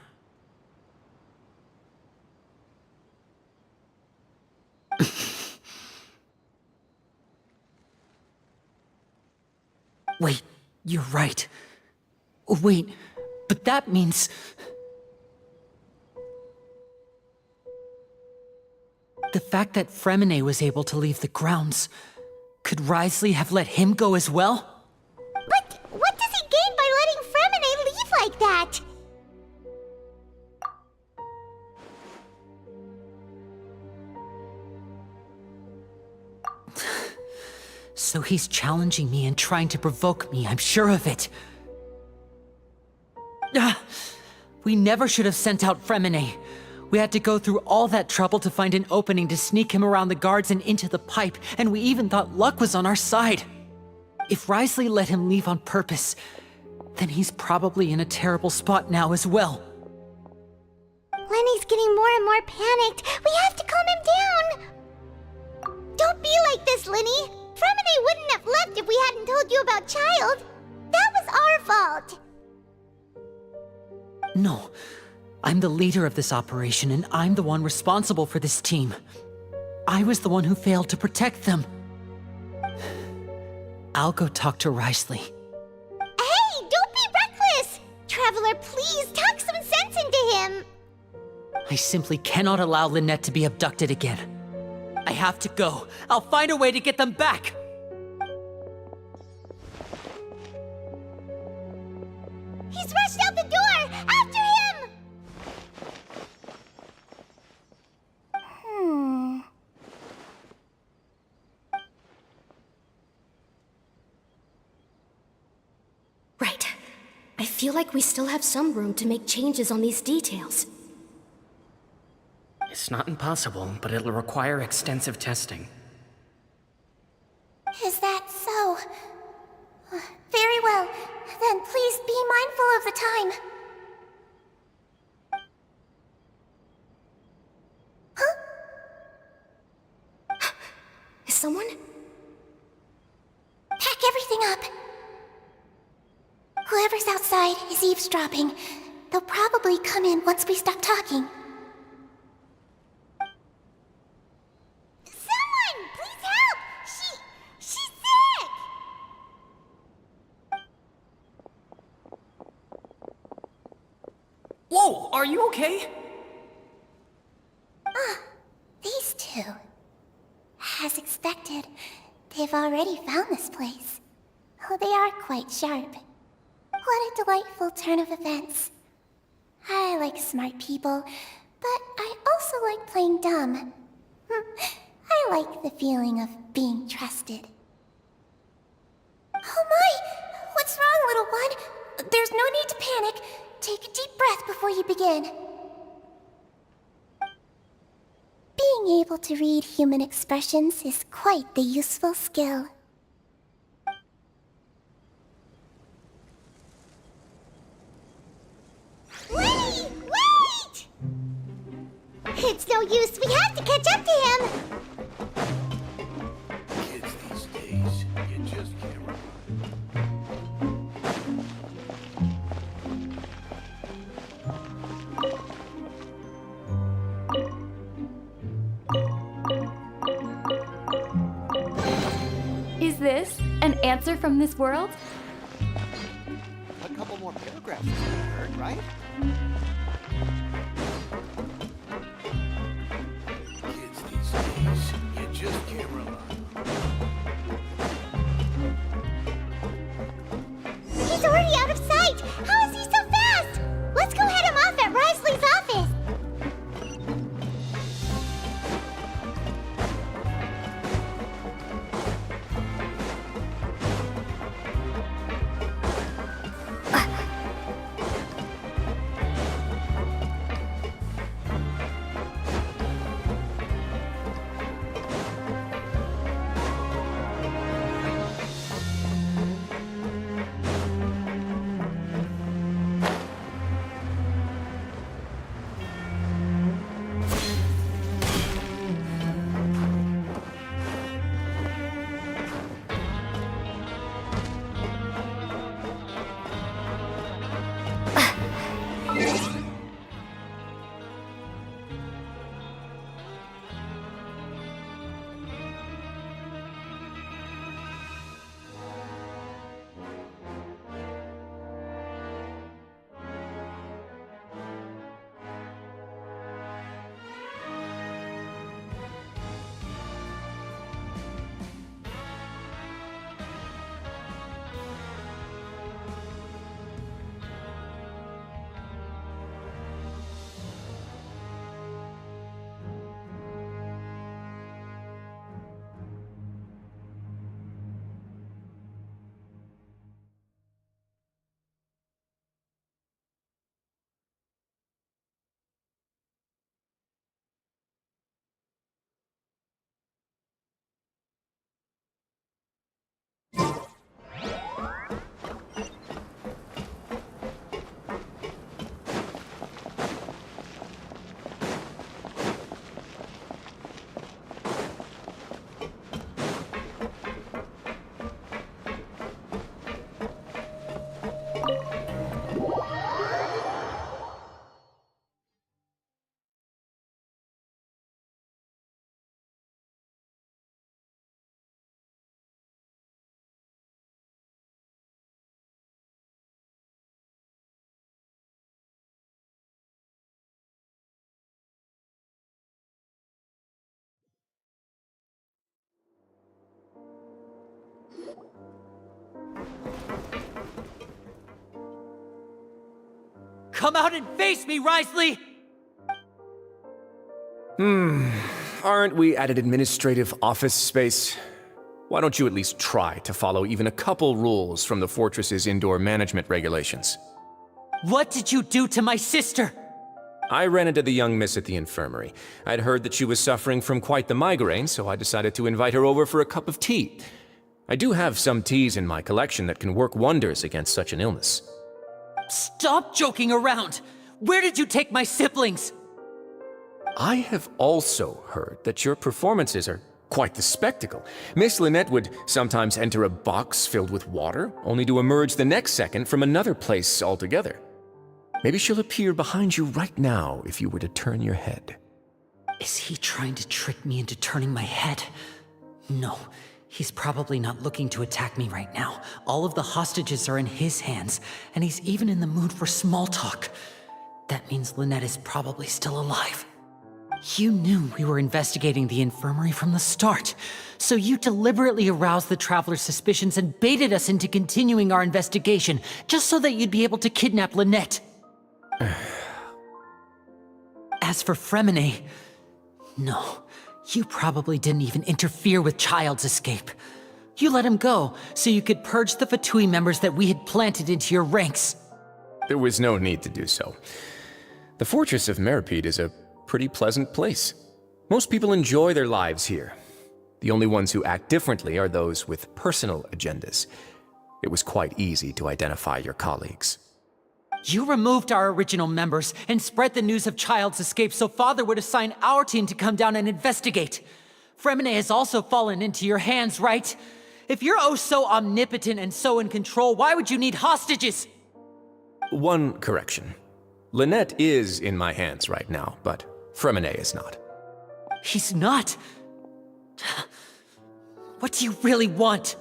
Wait, you're right. Wait, but that means... The fact that Fremine was able to leave the grounds, could Writhsley have let him go as well? But what does he gain by letting Fremine leave like that? So he's challenging me and trying to provoke me, I'm sure of it. We never should have sent out Fremine. We had to go through all that trouble to find an opening to sneak him around the guards and into the pipe, and we even thought luck was on our side. If Writhsley let him leave on purpose, then he's probably in a terrible spot now as well. Lenny's getting more and more panicked. We have to calm him down. Don't be like this, Lenny. Fremine wouldn't have left if we hadn't told you about Child. That was our fault. No. I'm the leader of this operation, and I'm the one responsible for this team. I was the one who failed to protect them. I'll go talk to Risley. Hey, don't be reckless! Traveler, please talk some sense into him. I simply cannot allow Lynette to be abducted again. I have to go. I'll find a way to get them back. He's rushed out the door! After him! Right. I feel like we still have some room to make changes on these details. It's not impossible, but it'll require extensive testing. Is that so? Very well. Then please be mindful of the time. Huh? Is someone? Pack everything up. Whoever's outside is eavesdropping. They'll probably come in once we stop talking. Someone! Please help! She's sick! Whoa, are you okay? These two. As expected, they've already found this place. Oh, they are quite sharp. What a delightful turn of events. I like smart people, but I also like playing dumb. I like the feeling of being trusted. Oh my! What's wrong, little one? There's no need to panic. Take a deep breath before you begin. Being able to read human expressions is quite the useful skill. Lenny! Wait! It's no use. We have to catch up to him. Kids these days, you just can't run. Is this an answer from this world? A couple more paragraphs, I heard, right? Kids these days, you just can't rely. He's already out of sight! How is he so fast? Let's go head him off at Risley's office! come out and face me, Risley! Aren't we at an administrative office space? Why don't you at least try to follow even a couple rules from the fortress's indoor management regulations? What did you do to my sister? I ran into the young miss at the infirmary. I'd heard that she was suffering from quite the migraine, so I decided to invite her over for a cup of tea. I do have some teas in my collection that can work wonders against such an illness. Stop joking around! Where did you take my siblings? I have also heard that your performances are quite the spectacle. Miss Lynette would sometimes enter a box filled with water, only to emerge the next second from another place altogether. Maybe she'll appear behind you right now if you were to turn your head. Is he trying to trick me into turning my head? No, he's probably not looking to attack me right now. All of the hostages are in his hands, and he's even in the mood for small talk. That means Lynette is probably still alive. You knew we were investigating the infirmary from the start, so you deliberately aroused the Traveler's suspicions and baited us into continuing our investigation, just so that you'd be able to kidnap Lynette. As for Fremine, no, you probably didn't even interfere with Child's escape. You let him go, so you could purge the Fatui members that we had planted into your ranks. There was no need to do so. The Fortress of Meripede is a pretty pleasant place. Most people enjoy their lives here. The only ones who act differently are those with personal agendas. It was quite easy to identify your colleagues. You removed our original members and spread the news of Child's escape so Father would assign our team to come down and investigate. Fremine has also fallen into your hands, right? If you're oh so omnipotent and so in control, why would you need hostages? One correction. Lynette is in my hands right now, but Fremine is not. He's not? What do you really want?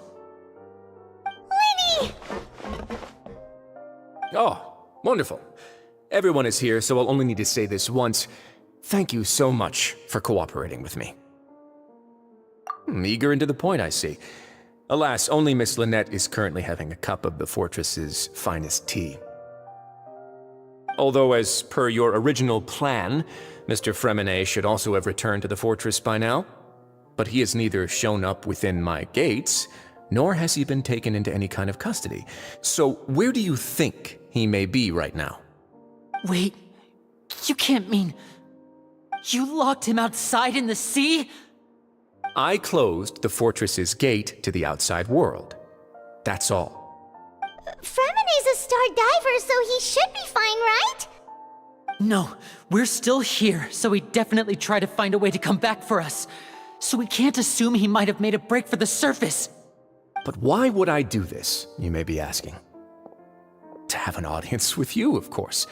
Lenny! Oh, wonderful. Everyone is here, so I'll only need to say this once. Thank you so much for cooperating with me. Eager and to the point, I see. Alas, only Miss Lynette is currently having a cup of the fortress's finest tea. Although, as per your original plan, Mr. Fremine should also have returned to the fortress by now. But he has neither shown up within my gates, nor has he been taken into any kind of custody. So where do you think he may be right now? Wait, you can't mean... You locked him outside in the sea? I closed the fortress's gate to the outside world. That's all. Fremine's a star diver, so he should be fine, right? No, we're still here, so he definitely tried to find a way to come back for us. So we can't assume he might have made a break for the surface. But why would I do this, you may be asking? To have an audience with you, of course.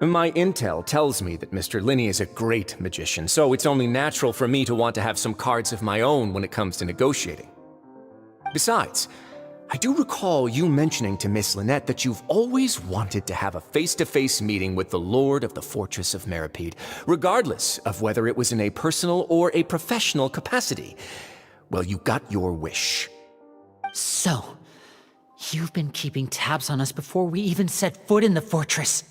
My intel tells me that Mr. Linney is a great magician, so it's only natural for me to want to have some cards of my own when it comes to negotiating. Besides, I do recall you mentioning to Miss Lynette that you've always wanted to have a face-to-face meeting with the Lord of the Fortress of Meripede, regardless of whether it was in a personal or a professional capacity. Well, you got your wish. So, you've been keeping tabs on us before we even set foot in the fortress.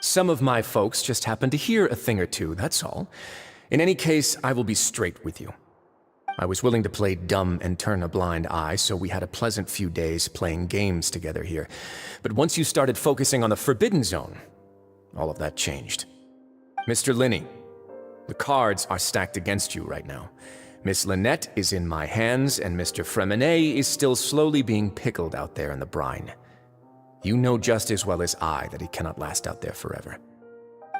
Some of my folks just happened to hear a thing or two, that's all. In any case, I will be straight with you. I was willing to play dumb and turn a blind eye, so we had a pleasant few days playing games together here. But once you started focusing on the Forbidden Zone, all of that changed. Mr. Linney, the cards are stacked against you right now. Miss Lynette is in my hands, and Mr. Fremine is still slowly being pickled out there in the brine. You know just as well as I that he cannot last out there forever.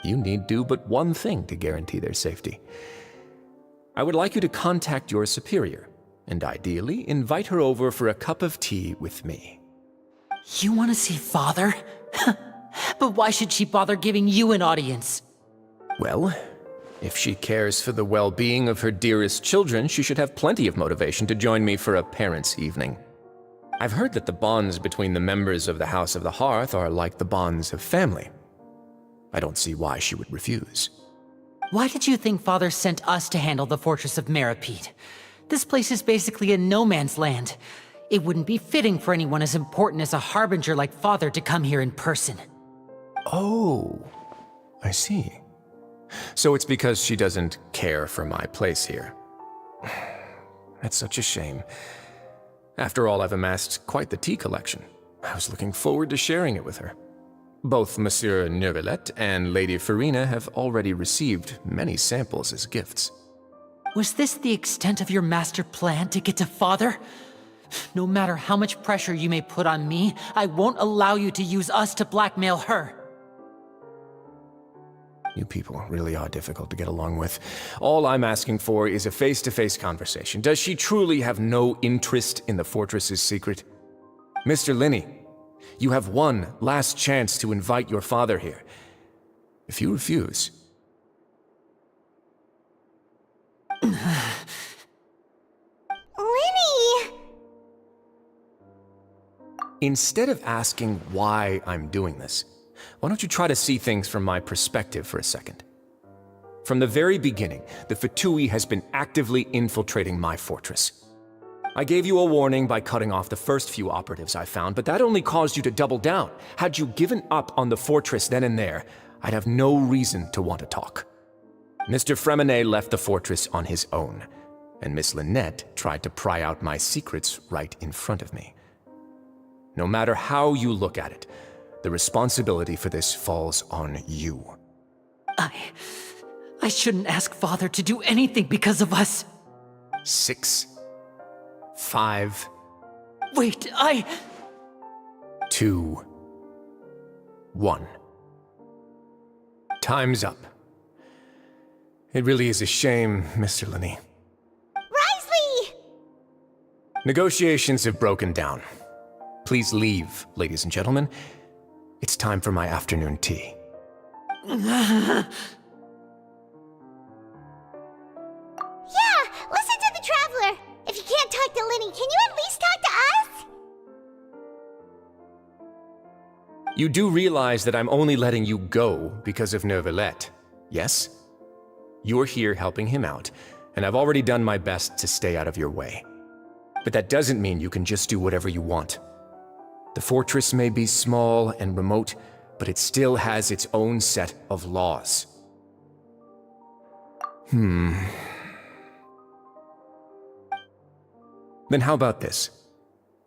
You need do but one thing to guarantee their safety. I would like you to contact your superior, and ideally invite her over for a cup of tea with me. You want to see Father? But why should she bother giving you an audience? Well, if she cares for the well-being of her dearest children, she should have plenty of motivation to join me for a parents' evening. I've heard that the bonds between the members of the House of the Hearth are like the bonds of family. I don't see why she would refuse. Why did you think Father sent us to handle the Fortress of Meripede? This place is basically a no-man's land. It wouldn't be fitting for anyone as important as a harbinger like Father to come here in person. Oh, I see. So it's because she doesn't care for my place here. That's such a shame. After all, I've amassed quite the tea collection. I was looking forward to sharing it with her. Both Monsieur Neuvillette and Lady Farina have already received many samples as gifts. Was this the extent of your master plan to get to Father? No matter how much pressure you may put on me, I won't allow you to use us to blackmail her. You people really are difficult to get along with. All I'm asking for is a face-to-face conversation. Does she truly have no interest in the fortress's secret? Mr. Linney, you have one last chance to invite your father here. If you refuse... Linny! Instead of asking why I'm doing this, why don't you try to see things from my perspective for a second? From the very beginning, the Fatui has been actively infiltrating my fortress. I gave you a warning by cutting off the first few operatives I found, but that only caused you to double down. Had you given up on the fortress then and there, I'd have no reason to want to talk. Mr. Fremenet left the fortress on his own, and Miss Lynette tried to pry out my secrets right in front of me. No matter how you look at it, the responsibility for this falls on you. I shouldn't ask Father to do anything because of us. 6, 5... Wait, 2, 1. Time's up. It really is a shame, Mr. Linney. Risley! Negotiations have broken down. Please leave, ladies and gentlemen. It's time for my afternoon tea. Yeah, listen to the Traveler! If you can't talk to Linny, can you at least talk to us? You do realize that I'm only letting you go because of Neuvillette, yes? You're here helping him out, and I've already done my best to stay out of your way. But that doesn't mean you can just do whatever you want. The fortress may be small and remote, but it still has its own set of laws. Then how about this?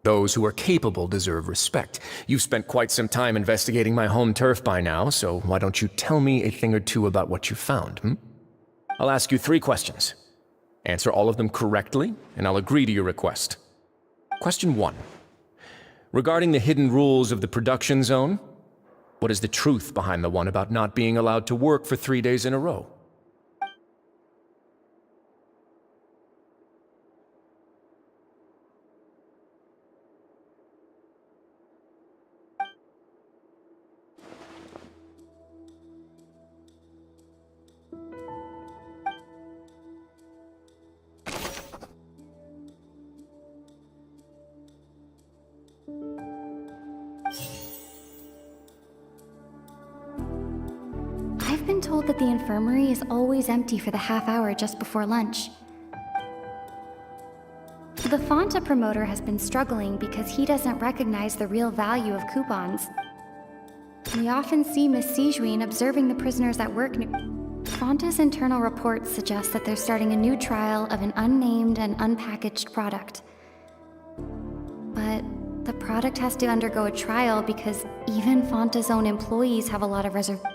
Those who are capable deserve respect. You've spent quite some time investigating my home turf by now, so why don't you tell me a thing or two about what you found, I'll ask you 3 questions. Answer all of them correctly, and I'll agree to your request. Question 1. Regarding the hidden rules of the production zone, what is the truth behind the one about not being allowed to work for 3 days in a row? I've been told that the infirmary is always empty for the half hour just before lunch. The Fonta promoter has been struggling because he doesn't recognize the real value of coupons. We often see Miss Sijuin observing the prisoners at work. Fonta's internal reports suggest that they're starting a new trial of an unnamed and unpackaged product. But the product has to undergo a trial because even Fonta's own employees have a lot of reservations.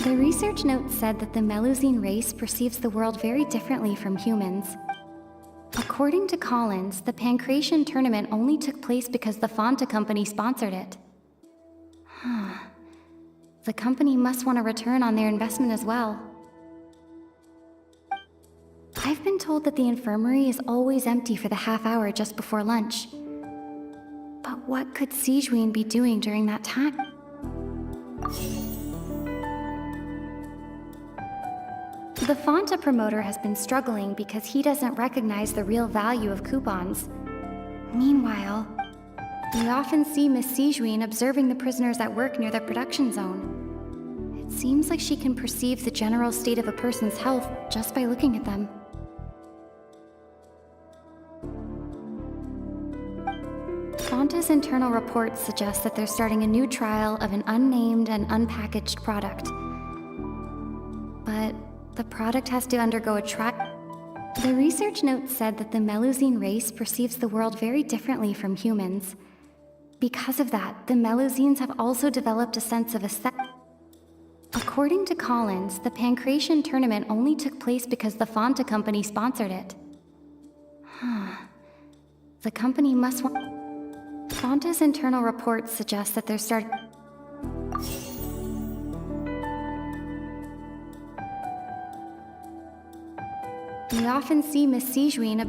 The research note said that the Melusine race perceives the world very differently from humans. According to Collins, the Pancration tournament only took place because the Fonta company sponsored it. The company must want a return on their investment as well. I've been told that the infirmary is always empty for the half hour just before lunch. But what could Sijuin be doing during that time? The Fonta promoter has been struggling because he doesn't recognize the real value of coupons. Meanwhile, we often see Miss Sijuin observing the prisoners at work near the production zone. It seems like she can perceive the general state of a person's health just by looking at them. Fonta's Fonta's internal reports suggest that they're starting a new trial of an unnamed and unpackaged product. But the product has to undergo a trial. The research note said that the Melusine race perceives the world very differently from humans. Because of that, the Melusines have also developed a sense of aesthetic. According to Collins, the Pancration tournament only took place because the Fonta company sponsored it. The company must want... Fonta's internal reports suggest that they're starting... We often see Miss Sijuin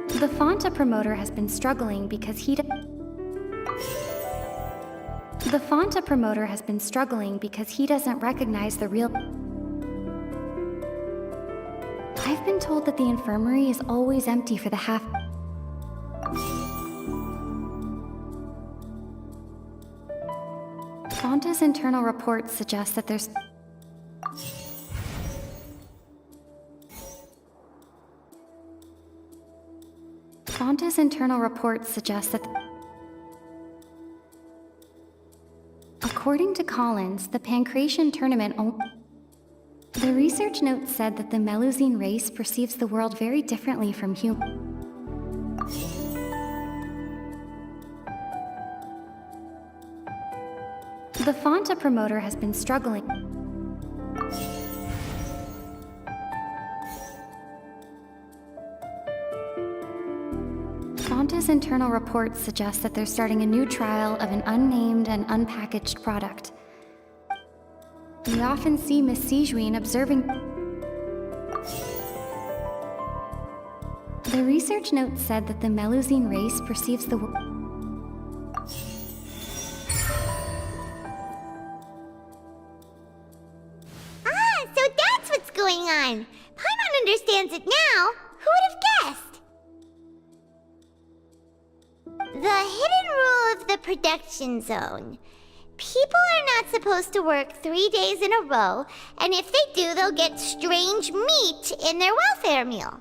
The Fonta promoter has been struggling because he doesn't recognize the real... I've been told that the infirmary is always empty for the half... Fonta's internal reports suggest that there's... Fonta's internal reports suggest that... According to Collins, the Pancration tournament The research note said that the Melusine race perceives the world very differently from humans. The Fonta promoter has been struggling. Fonta's internal reports suggest that they're starting a new trial of an unnamed and unpackaged product. We often see Miss Sijuin observing... The research note said that the Melusine race perceives the world... Going on. Paimon understands it now. Who would have guessed? The hidden rule of the production zone. People are not supposed to work 3 days in a row, and if they do, they'll get strange meat in their welfare meal.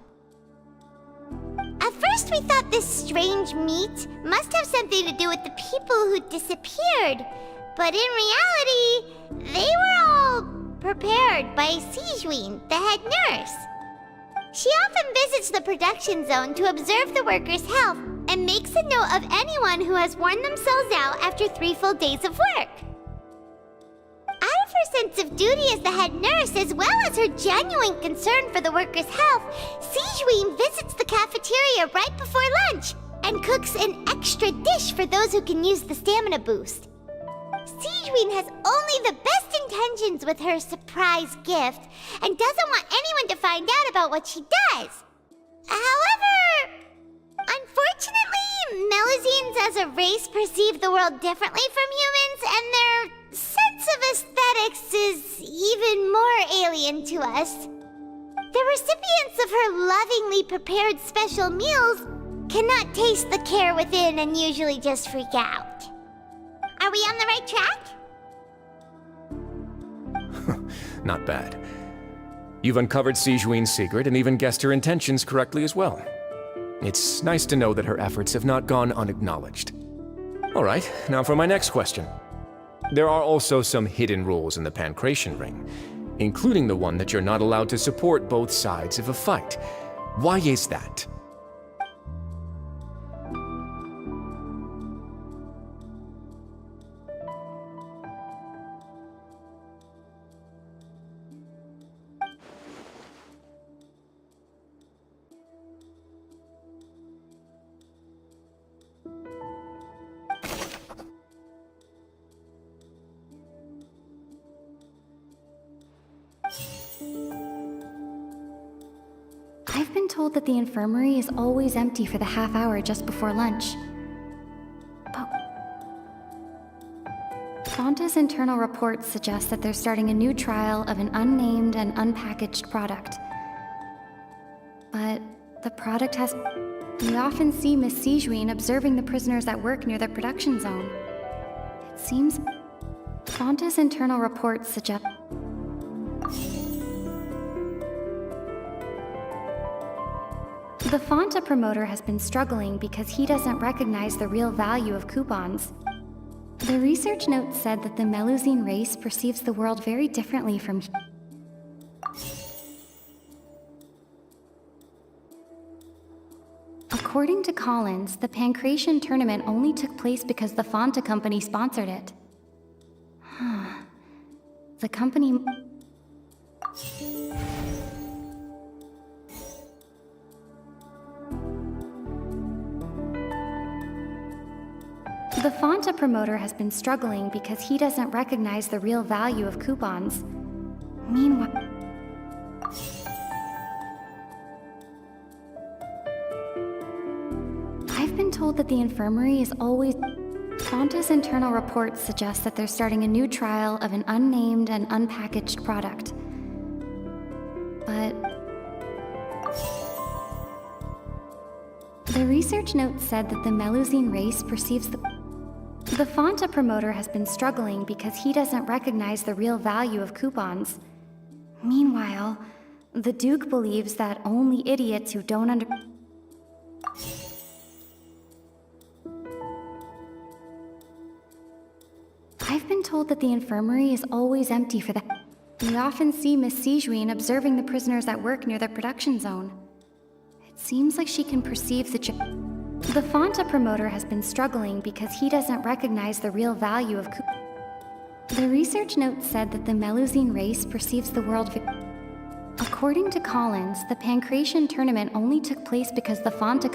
At first, we thought this strange meat must have something to do with the people who disappeared, but in reality, they were all prepared by Sijuin, the head nurse. She often visits the production zone to observe the workers' health and makes a note of anyone who has worn themselves out after 3 full days of work. Out of her sense of duty as the head nurse, as well as her genuine concern for the workers' health, Sijuin visits the cafeteria right before lunch and cooks an extra dish for those who can use the stamina boost. Sijuin has only the best intentions with her surprise gift and doesn't want anyone to find out about what she does. However, unfortunately, Melusines as a race perceive the world differently from humans, and their sense of aesthetics is even more alien to us. The recipients of her lovingly prepared special meals cannot taste the care within and usually just freak out. Are we on the right track? Not bad. You've uncovered Sijuin's secret and even guessed her intentions correctly as well. It's nice to know that her efforts have not gone unacknowledged. All right, now for my next question. There are also some hidden rules in the Pancration ring, including the one that you're not allowed to support both sides of a fight. Why is that? I've been told that the infirmary is always empty for the half hour just before lunch. But Fonta's internal reports suggest that they're starting a new trial of an unnamed and unpackaged product. But the product has... We often see Miss Sijuin observing the prisoners at work near the production zone. It seems... Fonta's internal reports suggest... The Fonta promoter has been struggling because he doesn't recognize the real value of coupons. The research note said that the Melusine race perceives the world very differently from. According to Collins, the Pancration tournament only took place because the Fonta company sponsored it. The company... The Fonta promoter has been struggling because he doesn't recognize the real value of coupons. Meanwhile... I've been told that the infirmary is always... Fonta's internal reports suggest that they're starting a new trial of an unnamed and unpackaged product. But... The research note said that the Melusine race perceives the... The Fonta promoter has been struggling because he doesn't recognize the real value of coupons. Meanwhile, the Duke believes that only idiots who don't under... I've been told that the infirmary is always empty for the... We often see Miss Sijuin observing the prisoners at work near the production zone. It seems like she can perceive the Fonta promoter has been struggling because he doesn't recognize the real value of The research note said that the Melusine race perceives the world... According to Collins, the Pancration tournament only took place because the Fonta...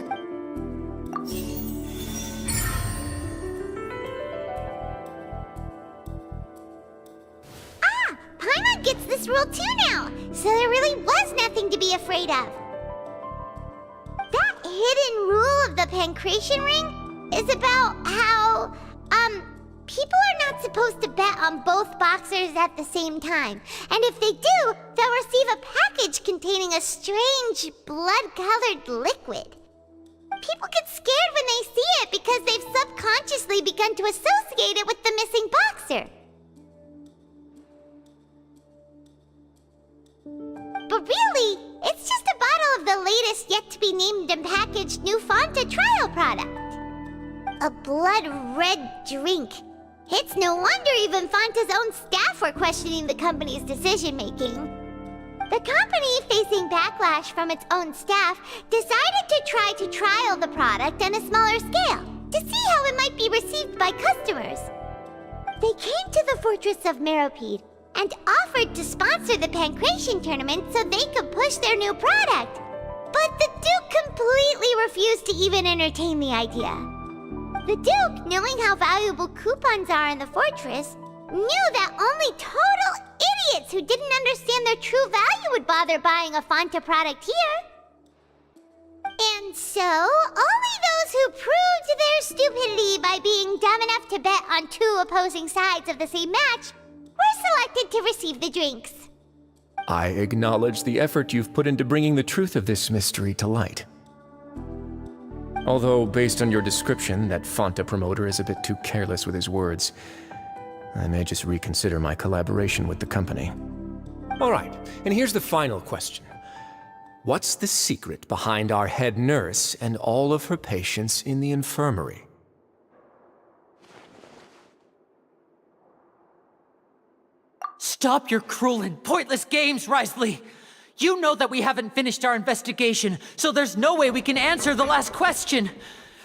Paimon gets this rule too now, so there really was nothing to be afraid of. That hidden rule of the Pancration ring is about how, people are not supposed to bet on both boxers at the same time. And if they do, they'll receive a package containing a strange, blood-colored liquid. People get scared when they see it because they've subconsciously begun to associate it with the missing boxer. But really, it's just a bottle of the latest yet-to-be-named and packaged new Fonta trial product. A blood-red drink. It's no wonder even Fonta's own staff were questioning the company's decision-making. The company, facing backlash from its own staff, decided to try to trial the product on a smaller scale, to see how it might be received by customers. They came to the fortress of Meropide, and offered to sponsor the Pancration tournament so they could push their new product. But the Duke completely refused to even entertain the idea. The Duke, knowing how valuable coupons are in the fortress, knew that only total idiots who didn't understand their true value would bother buying a Fonta product here. And so, only those who proved their stupidity by being dumb enough to bet on two opposing sides of the same match were selected to receive the drinks. I acknowledge the effort you've put into bringing the truth of this mystery to light. Although, based on your description, that Fonta promoter is a bit too careless with his words, I may just reconsider my collaboration with the company. All right, and here's the final question. What's the secret behind our head nurse and all of her patients in the infirmary? Stop your cruel and pointless games, Risley! You know that we haven't finished our investigation, so there's no way we can answer the last question.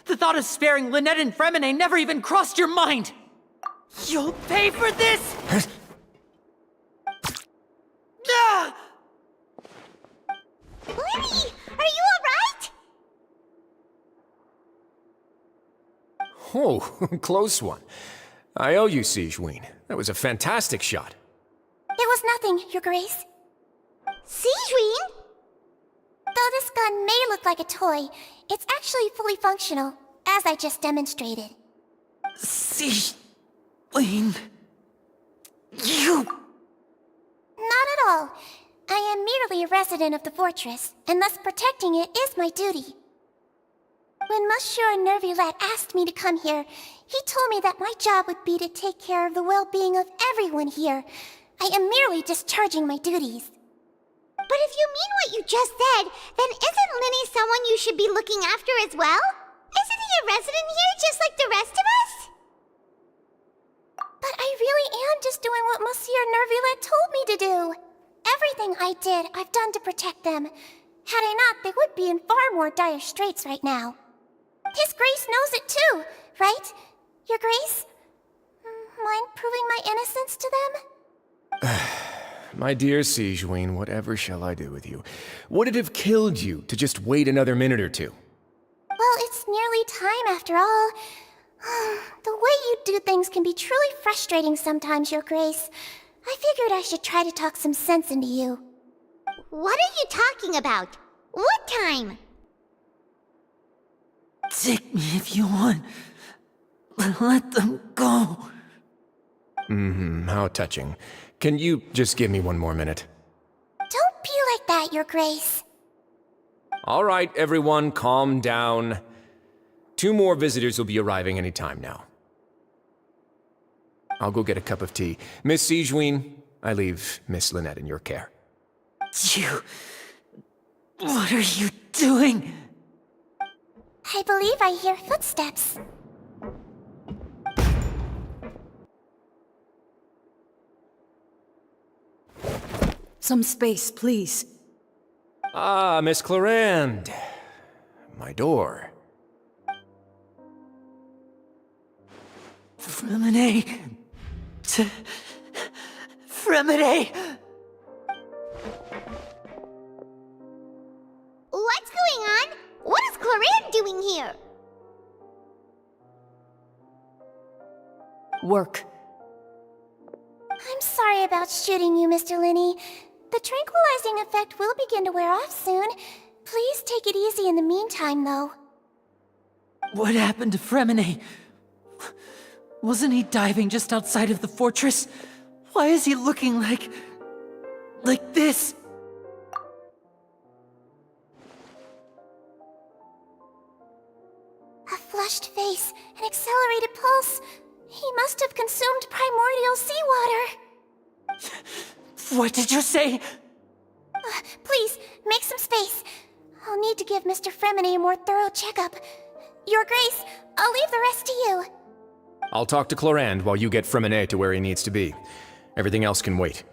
The thought of sparing Lynette and Fremine never even crossed your mind! You'll pay for this! Ah! Lenny, are you alright? Oh, close one. I owe you, Sijuin. That was a fantastic shot. It was nothing, Your Grace. Sijuin? Though this gun may look like a toy, it's actually fully functional, as I just demonstrated. Sijuin... You... Not at all. I am merely a resident of the fortress, and thus protecting it is my duty. When Monsieur Nervulette asked me to come here, he told me that my job would be to take care of the well-being of everyone here. I am merely discharging my duties. But if you mean what you just said, then isn't Linny someone you should be looking after as well? Isn't he a resident here just like the rest of us? But I really am just doing what Monsieur Nervulette told me to do. Everything I did, I've done to protect them. Had I not, they would be in far more dire straits right now. His Grace knows it too, right? Your Grace? Mind proving my innocence to them? My dear Sigewinne, whatever shall I do with you? Would it have killed you to just wait another minute or two? Well, it's nearly time after all. The way you do things can be truly frustrating sometimes, Your Grace. I figured I should try to talk some sense into you. What are you talking about? What time? Take me if you want. Let them go. How touching. Can you just give me one more minute? Don't be like that, Your Grace. All right, everyone, calm down. 2 more visitors will be arriving any time now. I'll go get a cup of tea. Miss Sigewinne, I leave Miss Lynette in your care. You... What are you doing? I believe I hear footsteps. Some space, please. Ah, Miss Clarande. My door. Fremine... Fremine... What's going on? What is Clarande doing here? Work. I'm sorry about shooting you, Mr. Linny. The tranquilizing effect will begin to wear off soon. Please take it easy in the meantime, though. What happened to Fremine? Wasn't he diving just outside of the fortress? Why is he looking like this? A flushed face, an accelerated pulse. He must have consumed primordial seawater. What did you say? Please, make some space. I'll need to give Mr. Fremine a more thorough checkup. Your Grace, I'll leave the rest to you. I'll talk to Clarande while you get Fremine to where he needs to be. Everything else can wait.